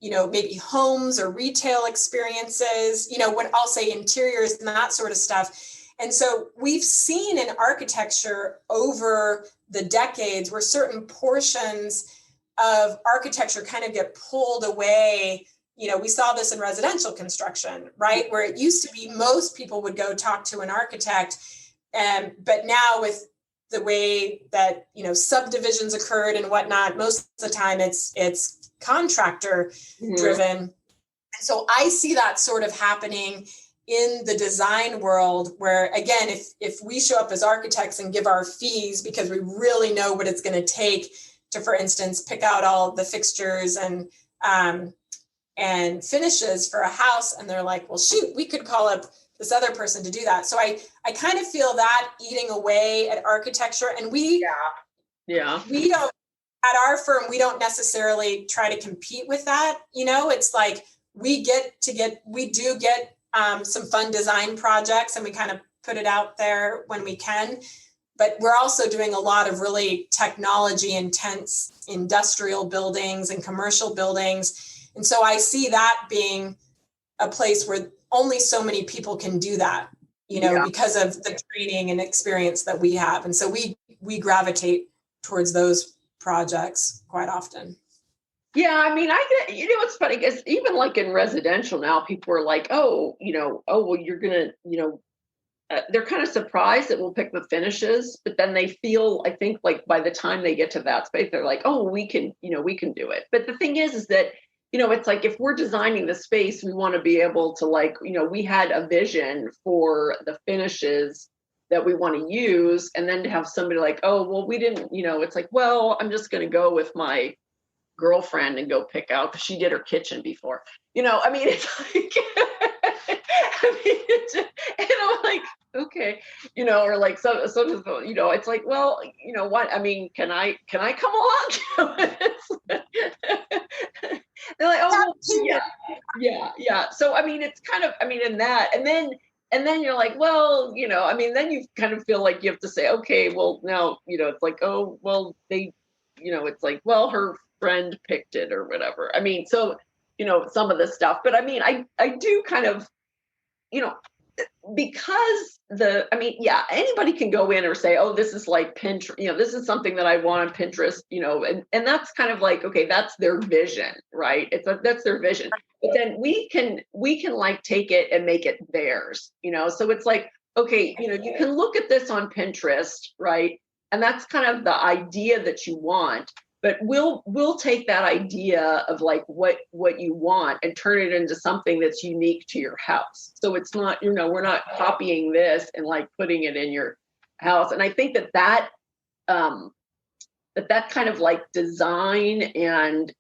maybe homes or retail experiences, when I'll say interiors and that sort of stuff. And so we've seen in architecture over the decades where certain portions of architecture kind of get pulled away. We saw this in residential construction, right? Where it used to be most people would go talk to an architect. But now with the way that, subdivisions occurred and whatnot, most of the time it's contractor driven. And so I see that sort of happening in the design world where, again, if we show up as architects and give our fees because we really know what it's going to take to, for instance, pick out all the fixtures and finishes for a house, and they're like, well, shoot, we could call up this other person to do that. So I kind of feel that eating away at architecture, and we don't, at our firm, we don't necessarily try to compete with that. It's we do get some fun design projects, and we kind of put it out there when we can. But we're also doing a lot of really technology intense industrial buildings and commercial buildings. And so I see that being a place where only so many people can do that, because of the training and experience that we have. And so we gravitate towards those projects quite often. Yeah, I mean, I get, it's funny because even in residential now, people are like, well, you're going to, they're kind of surprised that we'll pick the finishes, but then they feel, I think, by the time they get to that space, they're like, oh, we can do it. But the thing is that, it's if we're designing the space, we want to be able to we had a vision for the finishes that we want to use. And then to have somebody oh, well, we didn't, it's well, I'm just going to go with my girlfriend and go pick out, because she did her kitchen before. I mean, it's like, I mean, and I'm like, okay, or like, so, it's like, well, what, I mean, can I come along? They're like, oh, well, yeah. So, I mean, it's kind of, I mean, in that, and then you're like, well, I mean, then you kind of feel like you have to say, okay, well, now, it's like, oh, well, it's like, well, her friend picked it or whatever. I mean, so, some of the stuff, but I mean, I do kind of, because I mean, yeah, anybody can go in or say, oh, this is like Pinterest, this is something that I want on Pinterest, and that's kind of like, okay, that's their vision, right? That's their vision. But then we can like take it and make it theirs, so it's like, okay, you can look at this on Pinterest, right? And that's kind of the idea that you want. But we'll take that idea of like what you want and turn it into something that's unique to your house. So it's not, we're not copying this and like putting it in your house. And I think that kind of like design and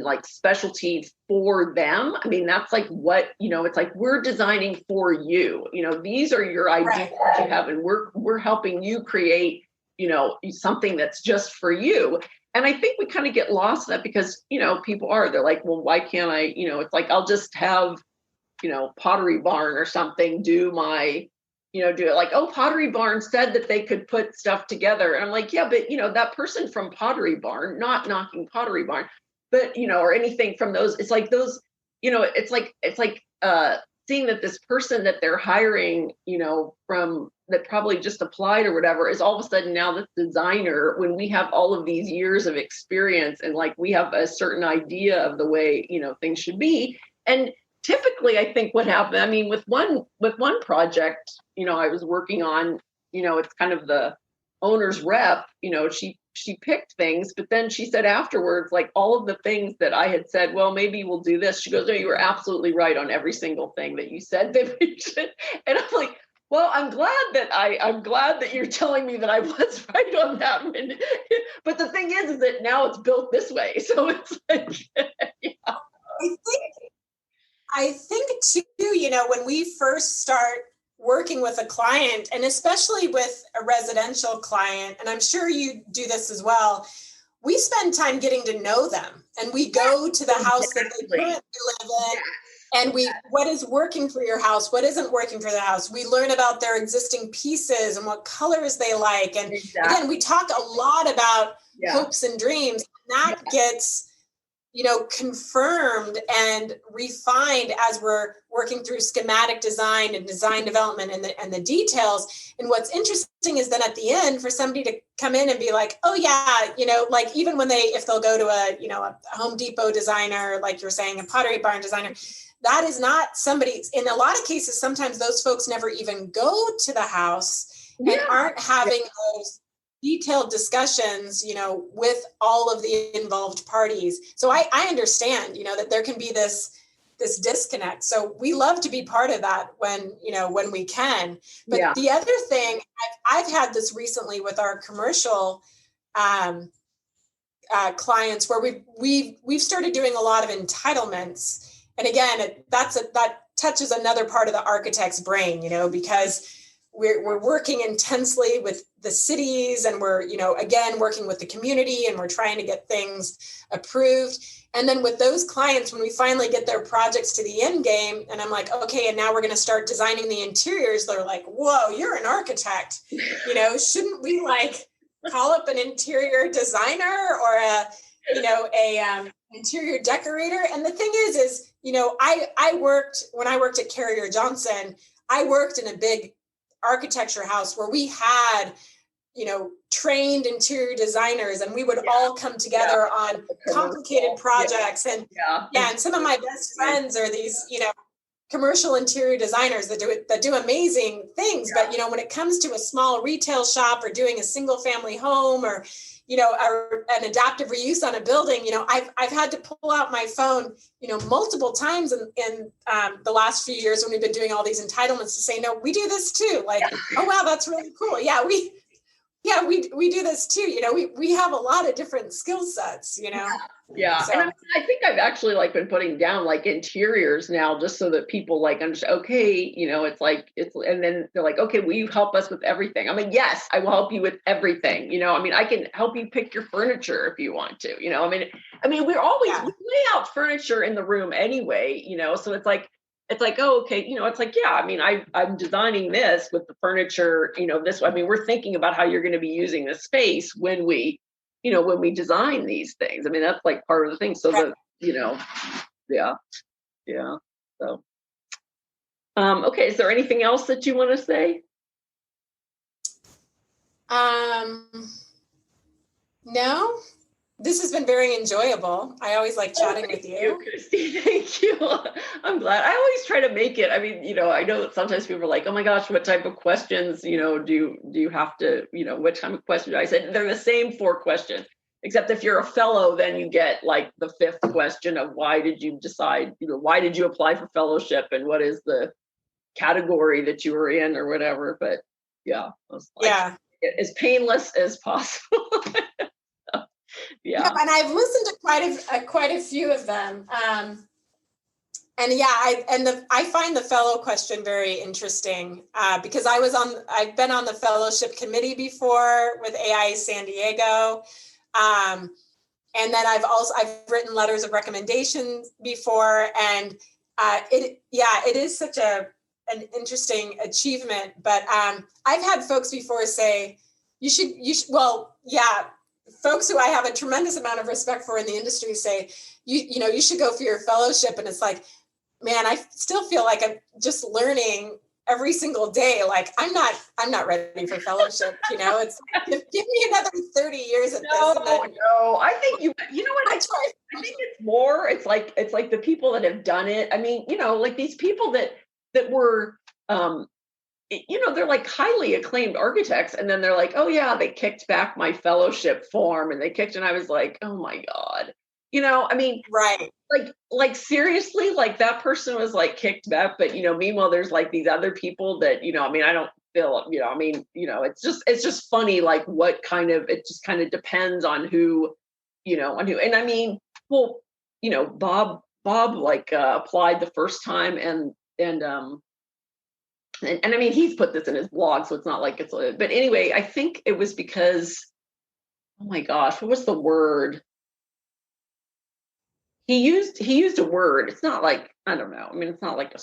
like specialty for them. I mean, that's like what, it's like, we're designing for you. These are your ideas that you have, and we're helping you create, something that's just for you. And I think we kind of get lost in that because, they're like, well, why can't I, it's like, I'll just have, Pottery Barn or something do my, do it, like, oh, Pottery Barn said that they could put stuff together. And I'm like, yeah, but, that person from Pottery Barn, not knocking Pottery Barn, but, or anything from those, it's like those, it's like seeing that this person that they're hiring, from that probably just applied or whatever, is all of a sudden now this designer, when we have all of these years of experience and like we have a certain idea of the way, things should be. And typically I think what happened, I mean, with one project, I was working on, it's kind of the owner's rep, she picked things, but then she said afterwards, like all of the things that I had said, well, maybe we'll do this. She goes, no, you were absolutely right on every single thing that you said that we should. And I'm like, well, I'm glad that you're telling me that I was right on that one. But the thing is that now it's built this way. So it's like, yeah. I think too, when we first start working with a client, and especially with a residential client, and I'm sure you do this as well, we spend time getting to know them, and we go to the house that they currently live in. And what is working for your house? What isn't working for the house? We learn about their existing pieces and what colors they like. And again, we talk a lot about hopes and dreams. And that gets, confirmed and refined as we're working through schematic design and design development and the details. And what's interesting is then at the end for somebody to come in and be like, oh yeah, like even when if they'll go to a Home Depot designer, like you're saying, a Pottery Barn designer, that is not somebody, in a lot of cases, sometimes those folks never even go to the house and aren't having those detailed discussions, with all of the involved parties. So I understand, that there can be this disconnect. So we love to be part of that when we can. But the other thing, I've had this recently with our commercial clients where we've started doing a lot of entitlements. And again, that touches another part of the architect's brain, because we're working intensely with the cities, and we're, again, working with the community, and we're trying to get things approved. And then with those clients, when we finally get their projects to the end game, and I'm like, okay, and now we're going to start designing the interiors, they're like, whoa, you're an architect. Shouldn't we like call up an interior designer or a interior decorator? And the thing is, when I worked at Carrier Johnson, I worked in a big architecture house where we had, trained interior designers, and we would all come together on complicated projects. And and some of my best friends are these, commercial interior designers that do amazing things. But, when it comes to a small retail shop or doing a single family home or, or an adaptive reuse on a building, I've had to pull out my phone, multiple times in the last few years when we've been doing all these entitlements to say, no, we do this too. Like, oh, wow, that's really cool. Yeah, we yeah, we do this too. We have a lot of different skill sets, Yeah. So. And I think I've actually like been putting down like interiors now just so that people like understand, okay, and then they're like, okay, will you help us with everything? I mean, yes, I will help you with everything. I can help you pick your furniture if you want to, we're always, we lay out furniture in the room anyway, so it's like, oh, okay, it's like, yeah, I'm designing this with the furniture, this, we're thinking about how you're going to be using the space when we design these things. That's like part of the thing. So that, yeah. So, okay. Is there anything else that you want to say? No, this has been very enjoyable. I always like chatting with you. Kristi. Thank you. I'm glad. I always try to make it. I know that sometimes people are like, oh my gosh, what type of questions, do you have to, what type of question? I said, they're the same 4 questions. Except if you're a fellow, then you get like the 5th question of why did you decide, why did you apply for fellowship and what is the category that you were in or whatever. But yeah, as painless as possible. Yeah. And I've listened to quite a few of them. And yeah, I find the fellow question very interesting because I've been on the fellowship committee before with AIA San Diego. And then I've written letters of recommendation before, and it is such an interesting achievement. But I've had folks before say you should folks who I have a tremendous amount of respect for in the industry say you should go for your fellowship, and it's like, man, I still feel like I'm just learning every single day. Like I'm not ready for fellowship. It's give me another 30 years at this. No, I think you know what? I think it's more. It's like the people that have done it. Like these people that were, they're like highly acclaimed architects, and then they're like, oh yeah, they kicked back my fellowship form, and I was like, oh my God, right. Like seriously, like that person was like kicked back, but meanwhile there's like these other people that I don't feel it's just funny, like what kind of, it just kind of depends on who, and Bob like applied the first time and he's put this in his blog, so it's not like but anyway, I think it was because, oh my gosh, what was the word? He used a word. It's not like, I don't know. It's not like a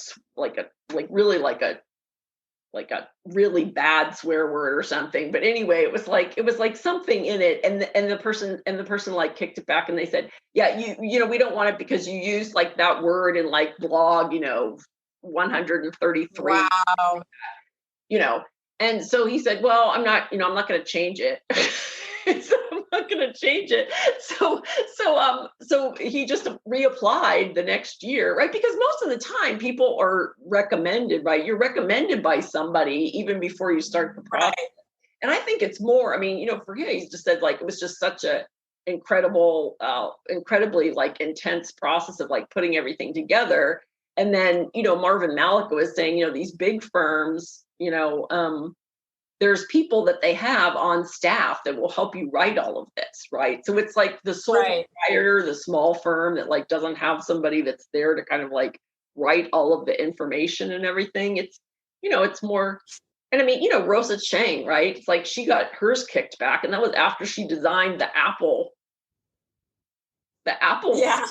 really bad swear word or something. But anyway, it was like something in it, and the person like kicked it back, and they said, yeah, we don't want it because you used like that word in like blog 133. Wow. And so he said, well, I'm not going to change it. So I'm not going to change it. So he just reapplied the next year, right? Because most of the time people are recommended, right? You're recommended by somebody even before you start the process. Right. And I think it's more, for him, he just said like, it was just such a incredibly like intense process of like putting everything together. And then, Marvin Malika was saying, these big firms, there's people that they have on staff that will help you write all of this, right? So it's like the sole proprietor, the small firm that like doesn't have somebody that's there to kind of like write all of the information and everything. It's, it's more, and Rosa Chang, right? It's like she got hers kicked back, and that was after she designed the Apple. Yeah.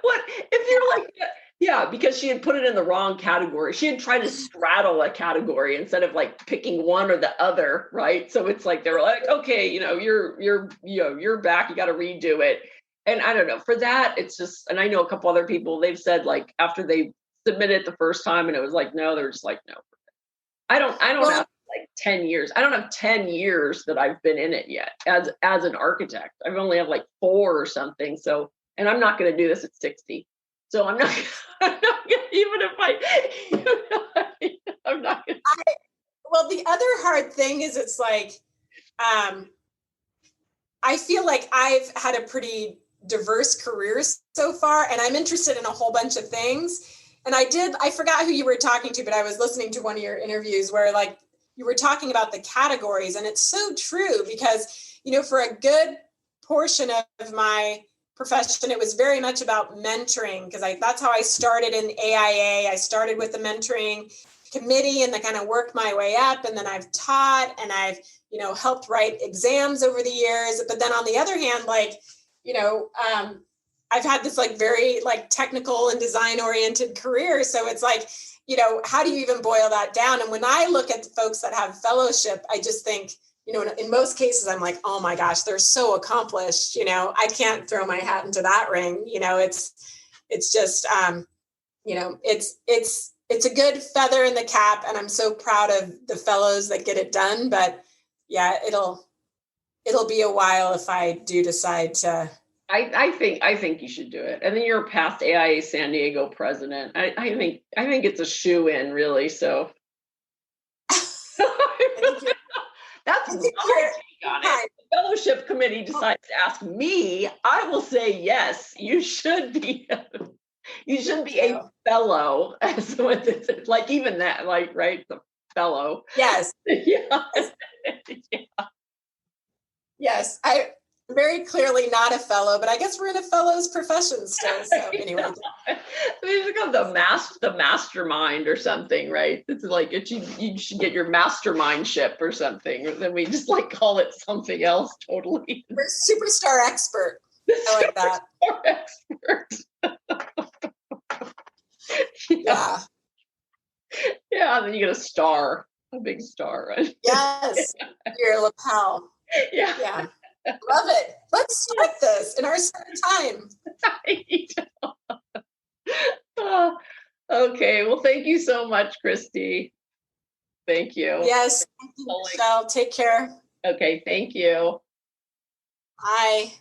What if you're like, yeah, because she had put it in the wrong category. She had tried to straddle a category instead of like picking one or the other, right? So it's like, they're like, okay, you're back, you got to redo it. And I don't know, for that, it's just, and I know a couple other people, they've said like after they submitted it the first time and it was like, no, they're just like, no. I don't have like 10 years. I don't have 10 years that I've been in it yet as an architect. I've only have like 4 or something. So, and I'm not going to do this at 60. So I'm not gonna, even if I'm not going to. Well, the other hard thing is it's like, I feel like I've had a pretty diverse career so far, and I'm interested in a whole bunch of things. And I forgot who you were talking to, but I was listening to one of your interviews where like you were talking about the categories, and it's so true because, for a good portion of my profession, it was very much about mentoring, because that's how I started in AIA. I started with the mentoring committee and then kind of worked my way up, and then I've taught and I've helped write exams over the years. But then on the other hand, I've had this very technical and design oriented career. So it's how do you even boil that down? And when I look at the folks that have fellowship, I just think, in most cases, I'm like, oh my gosh, they're so accomplished. I can't throw my hat into that ring. It's just, it's a good feather in the cap, and I'm so proud of the fellows that get it done. But yeah, it'll be a while if I do decide to. I think you should do it. And then you're past AIA San Diego president. I think it's a shoe-in, really. So that's my take on it. The fellowship committee decides to ask me, I will say yes. You should be. You should be a fellow. So it's like even that, right? The fellow. Yes. Yeah. Yeah. Yes. I very clearly not a fellow, but I guess we're in a fellow's profession still. So anyway. It's called the mastermind or something, right? It's like you should get your mastermindship or something. Then we just call it something else totally. We're superstar expert. I like that. Expert. Yeah. Yeah, and then you get a big star, right? Yes. Your lapel. Yeah. Yeah. Love it. Let's start this in our spare time. Okay. Well, thank you so much, Kristi. Thank you. Yes. Thank you, Michelle. Take care. Okay. Thank you. Bye.